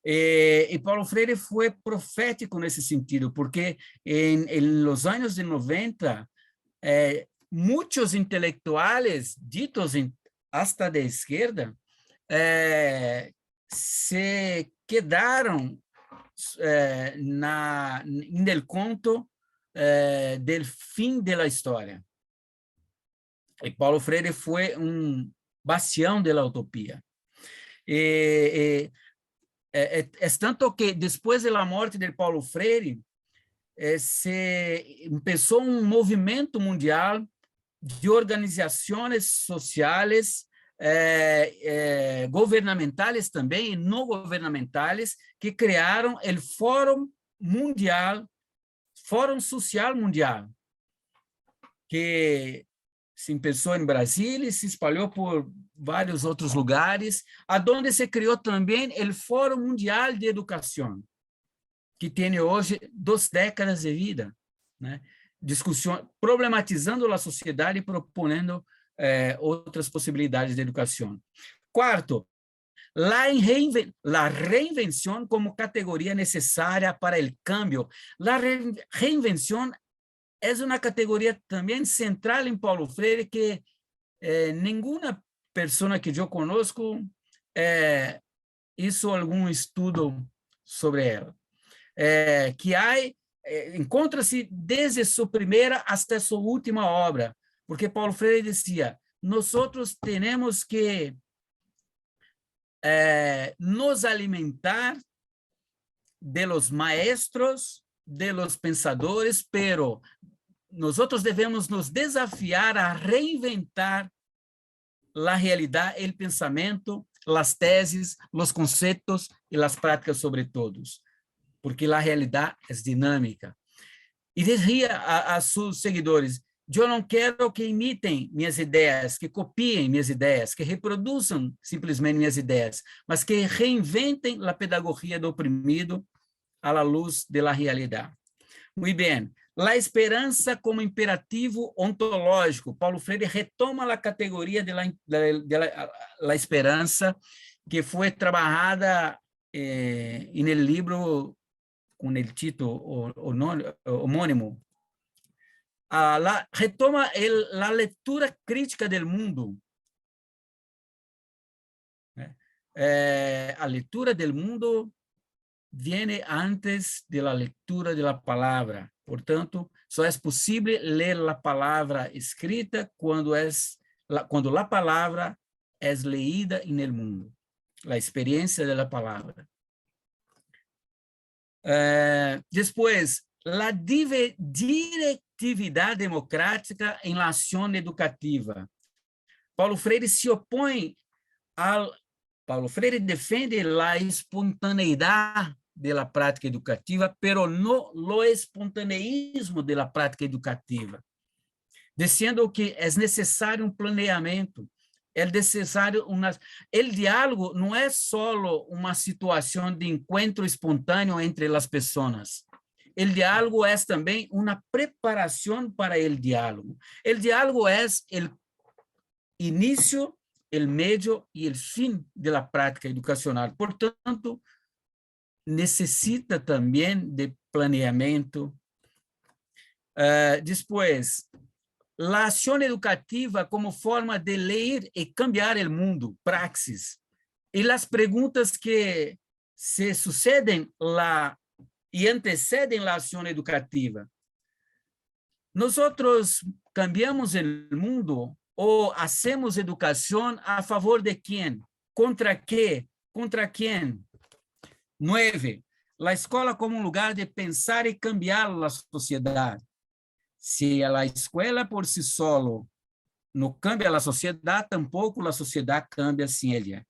Speaker 3: E Paulo Freire foi profético nesse sentido, porque em los anos de 90, muitos intelectuais, ditos hasta de esquerda, se quedaram no conto del fim da história. E Paulo Freire foi um bastião da utopia. É tanto que, depois da morte de Paulo Freire, se começou um movimento mundial de organizações sociais, governamentais também, e não governamentais, que criaram o Fórum Social Mundial, que se começou em Brasília e se espalhou por vários outros lugares, aonde se criou também o Fórum Mundial de Educação, que tem hoje 2 décadas de vida, né? Discussão, problematizando a sociedade e propondo outras possibilidades de educação. Quarto, la reinvenção como categoria necessária para o cambio. La reinvenção é uma categoria também central em Paulo Freire, que nenhuma pessoa que eu conosco hizo algum estudo sobre ela. Que encontra-se desde sua primeira até sua última obra, porque Paulo Freire dizia: nós temos que nos alimentar de los maestros, de los pensadores, pero nós devemos nos desafiar a reinventar a realidade, o pensamento, as teses, os conceitos e as práticas sobre todos, porque a realidade é dinâmica. E dizia a seus seguidores: eu não quero que imitem minhas ideias, que copiem minhas ideias, que reproduzam simplesmente minhas ideias, mas que reinventem a pedagogia do oprimido à luz da realidade. Muito bem. La esperança como imperativo ontológico. Paulo Freire retoma a categoria de la esperança, que foi trabalhada no livro com o título homônimo. Retoma a leitura crítica do mundo. A leitura do mundo viene antes de la lectura de la palabra. Portanto, só é possível ler a palavra escrita quando a palavra é leída no mundo. A experiência da palavra. Depois, a diretividade democrática em la ação educativa. Paulo Freire se opõe Paulo Freire defende a espontaneidade da prática educativa, pero no lo espontaneísmo da prática educativa, dizendo que é necessário um planeamento, é necessário o diálogo não é só uma situação de encontro espontâneo entre as pessoas. O diálogo é também uma preparação para o diálogo. O diálogo é o início, o meio e o fim da prática educacional. Portanto, necessita também de planeamento. Depois, a ação educativa como forma de ler e cambiar o mundo, praxis. E as perguntas que se sucedem lá e antecedem a ação educativa. Nós cambiamos o mundo ou hacemos educação a favor de quem? ¿Contra qué? ¿Contra quién? 9. La escola como un lugar de pensar y cambiar la sociedad. Si la escuela por sí solo no cambia la sociedad, tampoco la sociedad cambia sin ella.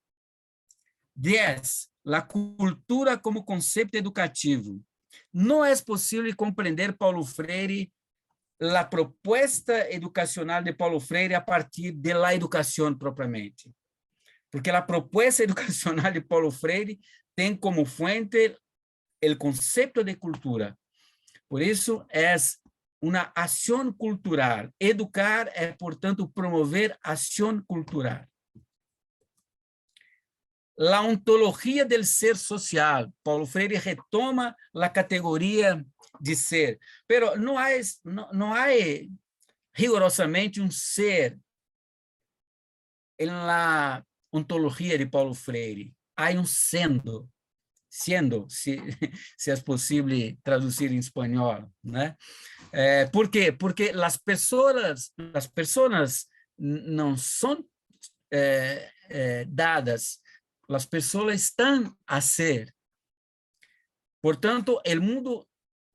Speaker 3: 10. La cultura como concepto educativo. No es posible comprender Paulo Freire, la propuesta educacional de Paulo Freire a partir de la educación propiamente. Porque la propuesta educacional de Paulo Freire tem como fuente el concepto de cultura. Por isso, é uma ação cultural. Educar é, portanto, promover ação cultural. La ontologia del ser social. Paulo Freire retoma a categoria de ser. Pero não há rigorosamente um ser em la ontologia de Paulo Freire. Há um sendo. Siendo, se é possível traduzir em espanhol, né? ¿Por quê? Porque as pessoas não são dadas, as pessoas estão a ser. Portanto, o mundo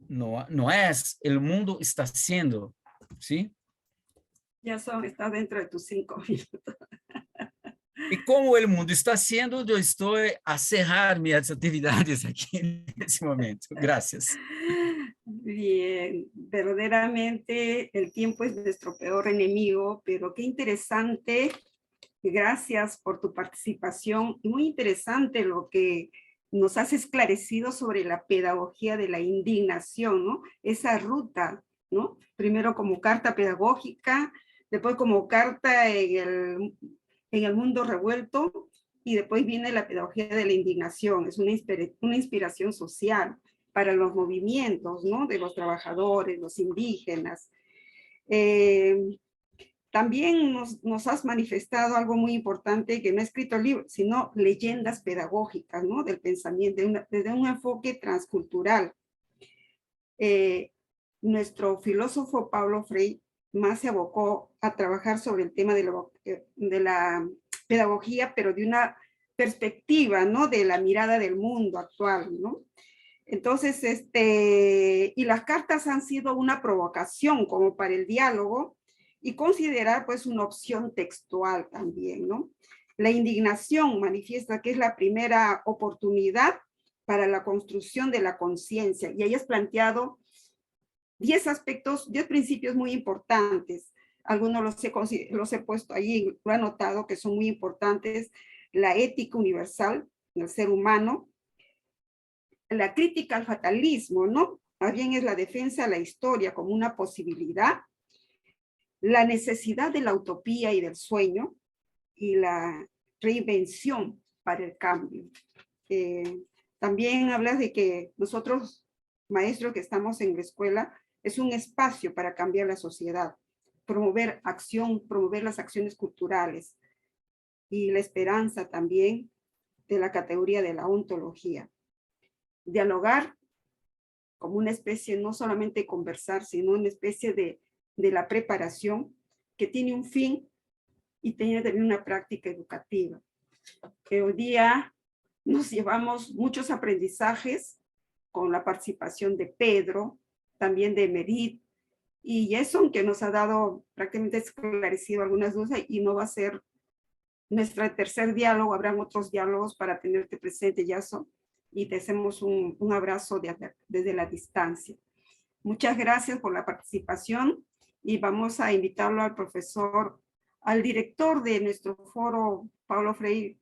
Speaker 3: não é, o mundo está sendo, ¿sí?
Speaker 1: Está dentro de tus 5 minutos.
Speaker 3: E como o mundo está sendo, eu estou a cerrar minhas atividades aqui nesse momento. Gracias.
Speaker 1: Bien, verdaderamente el tiempo es nuestro peor enemigo, pero qué interesante. Gracias por tu participación. Muy interesante lo que nos has esclarecido sobre la pedagogía de la indignación, ¿no? Esa ruta, ¿no? Primero como carta pedagógica, después como carta en el mundo revuelto, y después viene la pedagogía de la indignación. Es una inspiración social para los movimientos, ¿no? De los trabajadores, los indígenas. También nos has manifestado algo muy importante, que no he escrito el libro, sino leyendas pedagógicas, ¿no? Del pensamiento, desde un enfoque transcultural. Nuestro filósofo Paulo Freire más se abocó a trabajar sobre el tema de la pedagogía, pero de una perspectiva, ¿no? De la mirada del mundo actual, ¿no? Entonces, y las cartas han sido una provocación como para el diálogo y considerar pues una opción textual también, ¿no? La indignación manifiesta que es la primera oportunidad para la construcción de la conciencia, y ahí has planteado 10 aspectos, 10 principios muy importantes. Algunos los he puesto ahí, lo he anotado, que son muy importantes. La ética universal del ser humano, la crítica al fatalismo, ¿no? Más bien es la defensa de la historia como una posibilidad, la necesidad de la utopía y del sueño, y la reinvención para el cambio. También hablas de que nosotros, maestros que estamos en la escuela, es un espacio para cambiar la sociedad, promover acción, promover las acciones culturales, y la esperanza también de la categoría de la ontología. Dialogar como una especie, no solamente conversar, sino una especie de la preparación que tiene un fin y tiene también una práctica educativa. Que hoy día nos llevamos muchos aprendizajes con la participación de Pedro, también de Merit, y Jason, que nos ha dado prácticamente esclarecido algunas dudas, y no va a ser nuestro tercer diálogo, habrán otros diálogos para tenerte presente, Jason, y te hacemos un abrazo desde la distancia. Muchas gracias por la participación, y vamos a invitarlo al profesor, al director de nuestro foro, Paulo Freire,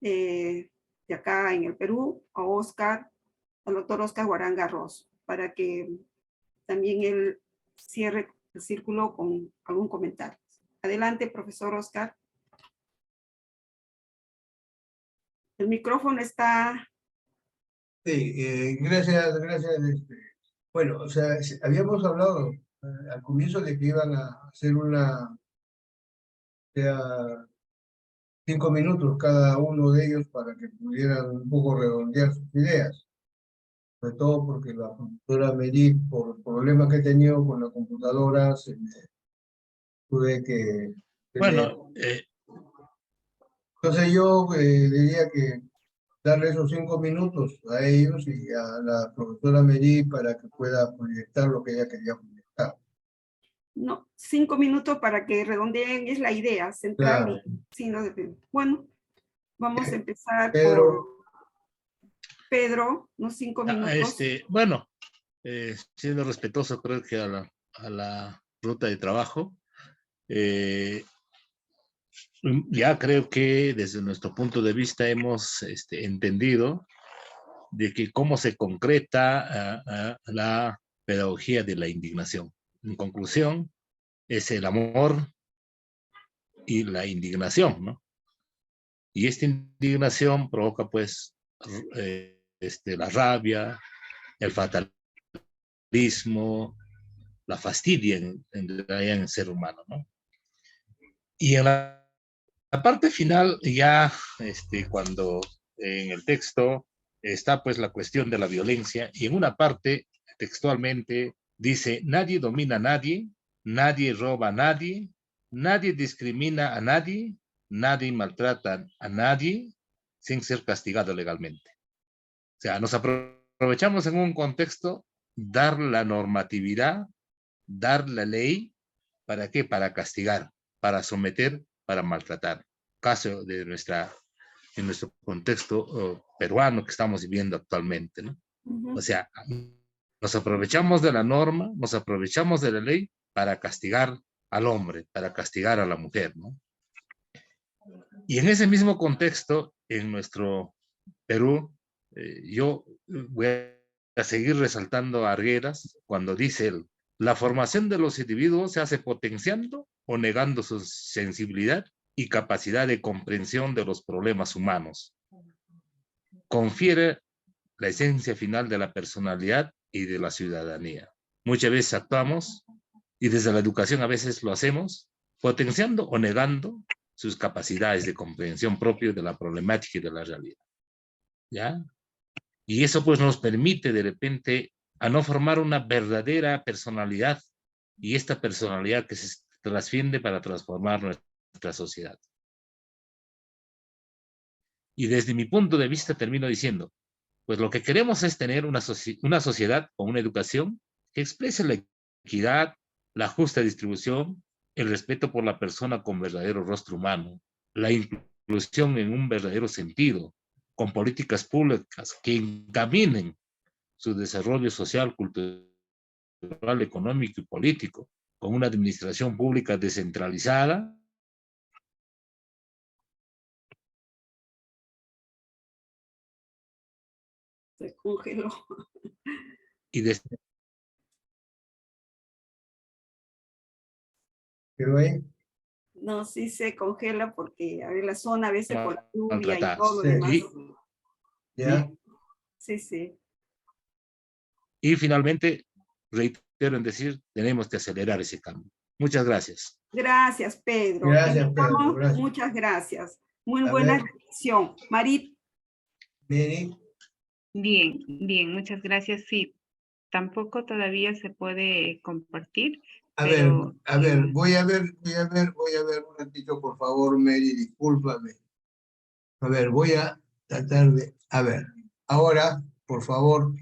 Speaker 1: de acá en el Perú, a Oscar, al doctor Oscar Guaranga Ross, para que también él cierre el círculo con algún comentario. Adelante, profesor Oscar. El micrófono está...
Speaker 4: Sí, gracias. Bueno, o sea, habíamos hablado al comienzo de que iban a hacer una, o sea, 5 minutos cada uno de ellos para que pudieran un poco redondear sus ideas. Sobre todo porque la computadora Merit, por el problema que he tenido con la computadora, tuve que...
Speaker 2: Bueno,
Speaker 4: Entonces yo diría que darle esos 5 minutos a ellos y a la profesora Meri para que pueda proyectar lo que ella quería proyectar.
Speaker 1: No, 5 minutos para que redondeen, es la idea central.
Speaker 4: Claro.
Speaker 1: Sí, no depende. Bueno, vamos a empezar
Speaker 4: Pedro.
Speaker 1: por Pedro, unos 5 minutos.
Speaker 2: Bueno, siendo respetuoso, creo que a la ruta de trabajo, ya creo que desde nuestro punto de vista hemos entendido de que cómo se concreta la pedagogía de la indignación. En conclusión, es el amor y la indignación, ¿no? Y esta indignación provoca, pues, la rabia, el fatalismo, la fastidia en el ser humano, ¿no? Y en la parte final, ya cuando en el texto está pues la cuestión de la violencia, y en una parte textualmente dice: nadie domina a nadie, nadie roba a nadie, nadie discrimina a nadie, nadie maltrata a nadie sin ser castigado legalmente. O sea, nos aprovechamos en un contexto dar la normatividad, dar la ley, ¿para qué? Para castigar, para someter, para maltratar. Caso de en nuestro contexto peruano que estamos viviendo actualmente, ¿no? O sea, nos aprovechamos de la norma, nos aprovechamos de la ley para castigar al hombre, para castigar a la mujer, ¿no? Y en ese mismo contexto, en nuestro Perú, yo voy a seguir resaltando a Arguedas cuando dice él: la formación de los individuos se hace potenciando o negando su sensibilidad y capacidad de comprensión de los problemas humanos. Confiere la esencia final de la personalidad y de la ciudadanía. Muchas veces actuamos, y desde la educación a veces lo hacemos, potenciando o negando sus capacidades de comprensión propia de la problemática y de la realidad. ¿Ya? Y eso pues nos permite de repente a no formar una verdadera personalidad, y esta personalidad que se trasciende para transformar nuestra sociedad. Y desde mi punto de vista termino diciendo, pues lo que queremos es tener una sociedad con una educación que exprese la equidad, la justa distribución, el respeto por la persona con verdadero rostro humano, la inclusión en un verdadero sentido, con políticas públicas que encaminen su desarrollo social, cultural, económico y político, con una administración pública descentralizada
Speaker 1: Se congeló.
Speaker 2: y
Speaker 4: ¿Pero ahí?
Speaker 1: No, sí se congela porque a ver, la zona a veces por la lluvia y
Speaker 2: maltratadas.
Speaker 1: todo lo demás.
Speaker 4: ¿Ya?
Speaker 1: Sí, sí.
Speaker 2: Y finalmente, reitero en decir, tenemos que acelerar ese cambio. Muchas gracias.
Speaker 1: Gracias, Pedro.
Speaker 4: Gracias, Pedro.
Speaker 1: Estamos,
Speaker 4: Gracias.
Speaker 1: muchas gracias. Muy
Speaker 4: A
Speaker 1: buena
Speaker 4: ver.
Speaker 1: reflexión. Marit.
Speaker 4: Mary.
Speaker 5: Bien, bien, muchas gracias. Sí, tampoco todavía se puede compartir,
Speaker 4: A
Speaker 5: pero
Speaker 4: ver, voy a ver un ratito, por favor, Mary, discúlpame. A ver, voy a tratar de, a ver, ahora, por favor,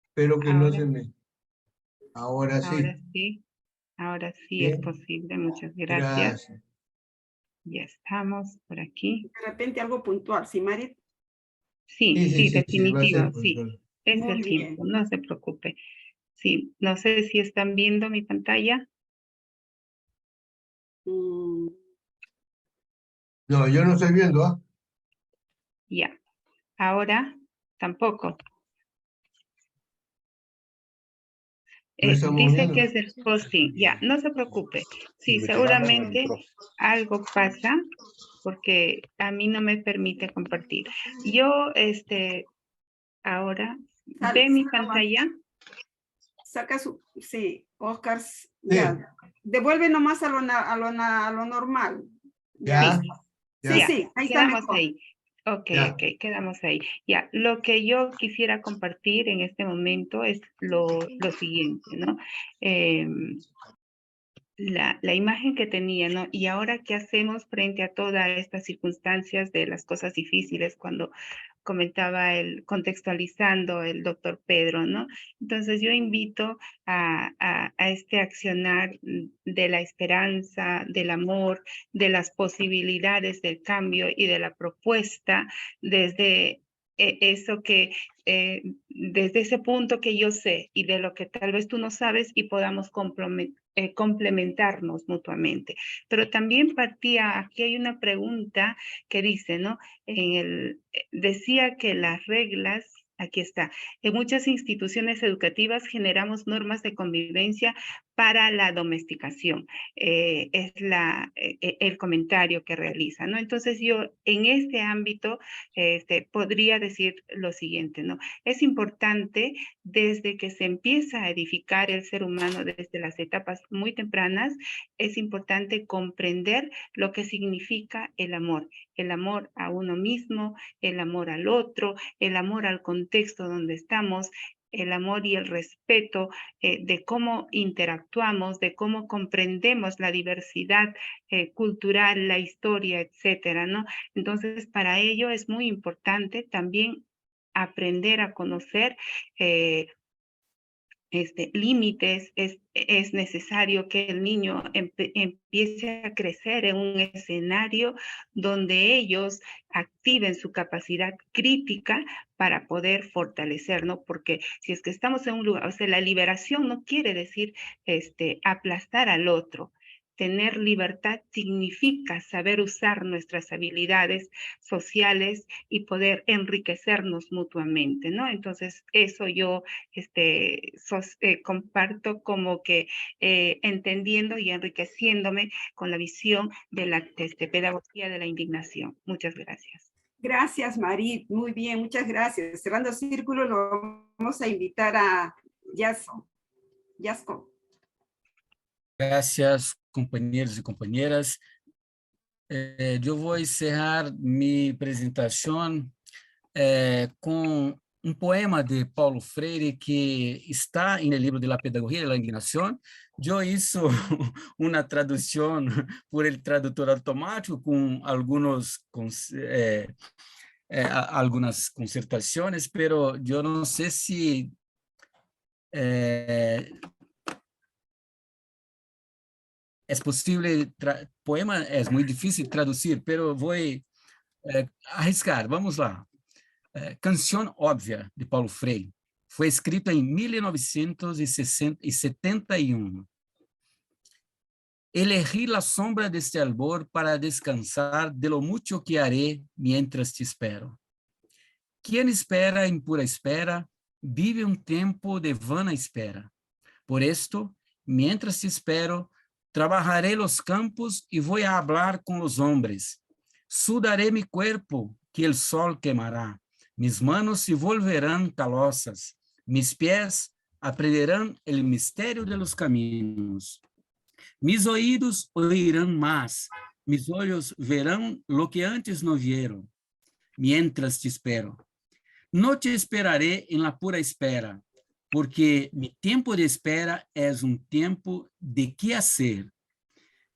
Speaker 4: espero que no se me, ahora sí.
Speaker 5: ahora sí
Speaker 4: Bien.
Speaker 5: es posible. Muchas gracias.
Speaker 4: Gracias.
Speaker 5: Ya estamos por aquí.
Speaker 1: De repente algo puntual, ¿sí, Marit?
Speaker 5: Sí,
Speaker 4: Sí,
Speaker 5: sí,
Speaker 4: va a
Speaker 5: definitivo,
Speaker 4: ser
Speaker 5: sí.
Speaker 4: puntual.
Speaker 5: Es
Speaker 1: Muy
Speaker 5: el
Speaker 1: bien.
Speaker 5: tiempo, no se preocupe. Sí, no sé si están viendo mi pantalla.
Speaker 1: Mm,
Speaker 4: No, yo no estoy viendo, ¿ah?
Speaker 5: Ya. Ahora tampoco.
Speaker 4: No estamos
Speaker 5: Dice
Speaker 4: viendo.
Speaker 5: que es el hosting. Ya, no se preocupe. Sí, seguramente algo pasa porque a mí no me permite compartir. Yo, ahora, ¿ve mi pantalla?
Speaker 1: saca su, sí, Oscar, ya. Devuelve nomás a lo normal.
Speaker 4: Ya.
Speaker 1: Sí,
Speaker 4: Ya.
Speaker 1: sí, ahí está
Speaker 5: Quedamos
Speaker 1: mejor.
Speaker 5: ahí. Ok,
Speaker 4: Ya.
Speaker 5: ok, quedamos ahí. Ya, lo que yo quisiera compartir en este momento es lo siguiente, ¿no? la imagen que tenía, ¿no? Y ahora, ¿qué hacemos frente a todas estas circunstancias de las cosas difíciles cuando comentaba contextualizando el doctor Pedro, ¿no? Entonces yo invito a este accionar de la esperanza, del amor, de las posibilidades del cambio y de la propuesta desde eso que, desde ese punto que yo sé y de lo que tal vez tú no sabes y podamos complementarnos mutuamente. Pero también partía, aquí hay una pregunta que dice, ¿no? Decía que las reglas, aquí está, en muchas instituciones educativas generamos normas de convivencia para la domesticación. Es el comentario que realiza, ¿no? Entonces yo en este ámbito podría decir lo siguiente, ¿no? Es importante desde que se empieza a edificar el ser humano desde las etapas muy tempranas, es importante comprender lo que significa el amor a uno mismo, el amor al otro, el amor al contexto donde estamos, el amor y el respeto de cómo interactuamos, de cómo comprendemos la diversidad cultural, la historia, etcétera, ¿no? Entonces, para ello es muy importante también aprender a conocer límites, es necesario que el niño empiece a crecer en un escenario donde ellos activen su capacidad crítica para poder fortalecer, ¿no? Porque si es que estamos en un lugar, o sea, la liberación no quiere decir aplastar al otro. Tener libertad significa saber usar nuestras habilidades sociales y poder enriquecernos mutuamente, ¿no? Entonces, eso yo comparto como que entendiendo y enriqueciéndome con la visión de la pedagogía de la indignación. Muchas gracias.
Speaker 1: Gracias, Marit. Muy bien, muchas gracias. Cerrando círculo, lo vamos a invitar a Yasco.
Speaker 3: Gracias, companheiros e companheiras. Eu vou encerrar minha apresentação com um poema de Paulo Freire que está no livro de La Pedagogia de la Indignación. Eu hice uma tradução por el tradutor automático com algumas concertações, pero eu não sei se es posible, poema es muy difícil traducir, pero voy a arriscar. Vamos lá. Canção Óbvia, de Paulo Freire. Foi escrita em 1971. Elegí la sombra deste albor para descansar de lo mucho que haré mientras te espero. Quien espera en pura espera, vive un tiempo de vana espera. Por esto, mientras te espero, trabajaré los campos y voy a hablar con los hombres. Sudaré mi cuerpo, que el sol quemará. Mis manos se volverán calosas. Mis pies aprenderán el misterio de los caminos. Mis oídos oirán más. Mis ojos verán lo que antes no vieron. Mientras te espero. No te esperaré en la pura espera, porque mi tiempo de espera es un tiempo de qué hacer.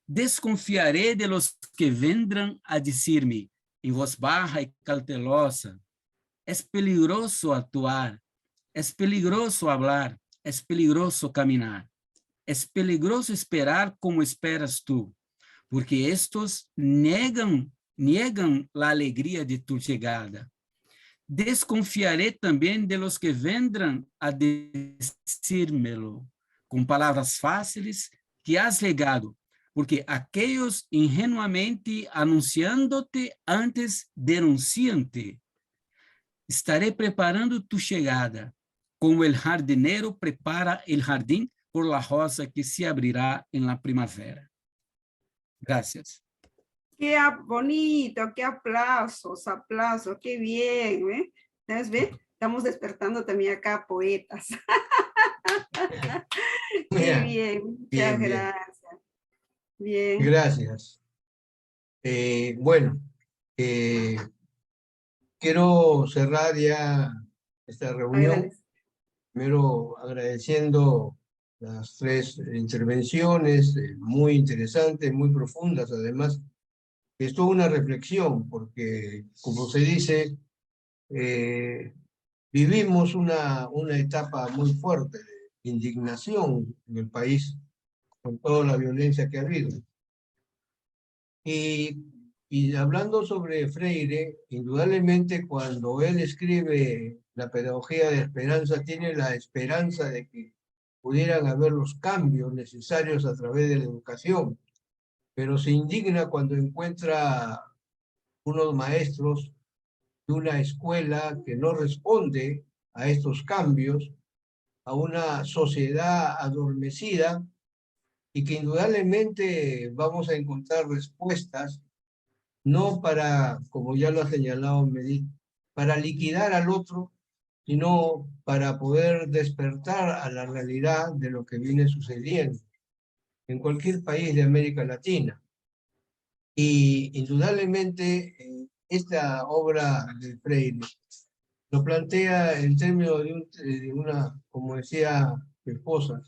Speaker 3: Desconfiaré de los que vendrán a decirme, en voz baja y cautelosa, es peligroso actuar, es peligroso hablar, es peligroso caminar, es peligroso esperar como esperas tú, porque estos niegan la alegría de tu llegada. Desconfiaré también de los que vendrán a decírmelo con palabras fáciles que has legado, porque aquellos ingenuamente anunciándote antes denunciante. Estaré preparando tu llegada, como el jardinero prepara el jardín por la rosa que se abrirá en la primavera. Gracias.
Speaker 1: Qué bonito, qué aplausos, qué bien, ¿eh? ¿Sabes, ve? Estamos despertando también acá poetas. Qué bien, muchas gracias. Bien.
Speaker 4: Gracias. Bueno, quiero cerrar ya esta reunión. Primero agradeciendo las tres intervenciones, muy interesantes, muy profundas, además. Es toda una reflexión, porque, como se dice, vivimos una etapa muy fuerte de indignación en el país con toda la violencia que ha habido. Y hablando sobre Freire, indudablemente cuando él escribe la pedagogía de esperanza, tiene la esperanza de que pudieran haber los cambios necesarios a través de la educación, pero se indigna cuando encuentra unos maestros de una escuela que no responde a estos cambios, a una sociedad adormecida, y que indudablemente vamos a encontrar respuestas, no para, como ya lo ha señalado Medina, para liquidar al otro, sino para poder despertar a la realidad de lo que viene sucediendo en cualquier país de América Latina. Y indudablemente esta obra de Freire lo plantea en términos de una, como decía mi esposa,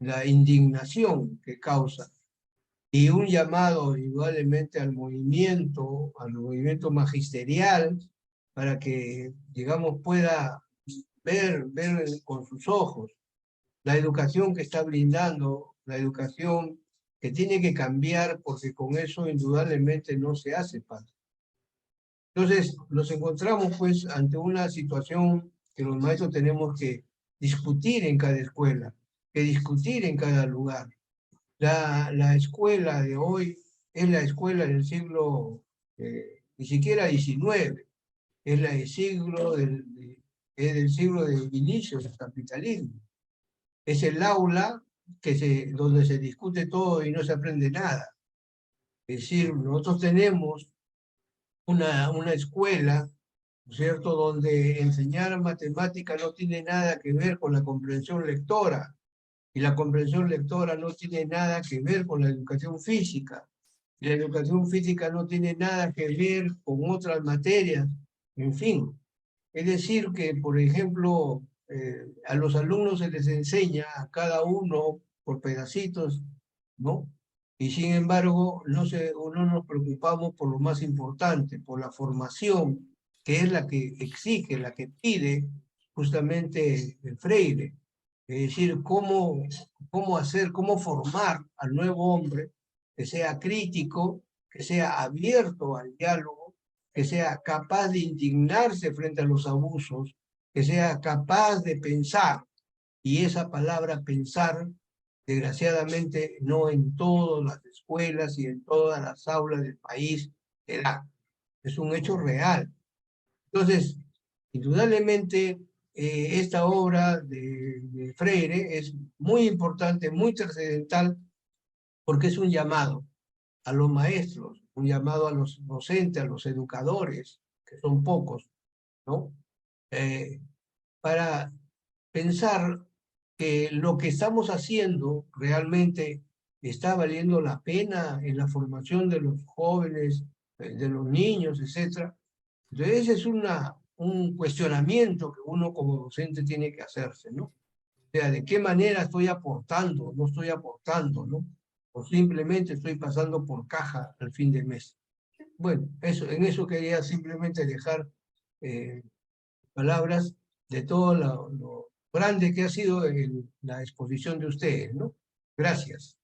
Speaker 4: la indignación que causa y un llamado indudablemente al movimiento magisterial para que, digamos, pueda ver con sus ojos la educación que está brindando, la educación que tiene que cambiar, porque con eso indudablemente no se hace paz. Entonces, nos encontramos pues ante una situación que los maestros tenemos que discutir en cada escuela, que discutir en cada lugar. La escuela de hoy es la escuela del siglo, ni siquiera XIX, es la del siglo es del siglo de inicio del capitalismo. Es el aula donde se discute todo y no se aprende nada. Es decir, nosotros tenemos una escuela, ¿no es cierto?, donde enseñar matemática no tiene nada que ver con la comprensión lectora, y la comprensión lectora no tiene nada que ver con la educación física, y la educación física no tiene nada que ver con otras materias, en fin. Es decir que, por ejemplo, a los alumnos se les enseña a cada uno por pedacitos, ¿no? Y sin embargo, no nos preocupamos por lo más importante, por la formación, que es la que exige, la que pide justamente el Freire. Es decir, cómo formar al nuevo hombre que sea crítico, que sea abierto al diálogo, que sea capaz de indignarse frente a los abusos, que sea capaz de pensar. Y esa palabra pensar, desgraciadamente, no en todas las escuelas y en todas las aulas del país se da. Es un hecho real. Entonces, indudablemente, esta obra de Freire es muy importante, muy trascendental, porque es un llamado a los maestros, un llamado a los docentes, a los educadores, que son pocos, ¿no? Para pensar que lo que estamos haciendo realmente está valiendo la pena en la formación de los jóvenes, de los niños, etc. Entonces ese es un cuestionamiento que uno como docente tiene que hacerse, ¿no? O sea, ¿de qué manera estoy aportando? No estoy aportando, ¿no? O simplemente estoy pasando por caja al fin de mes. Bueno, en eso quería simplemente dejar palabras de todo lo grande que ha sido la exposición de ustedes, ¿no? Gracias.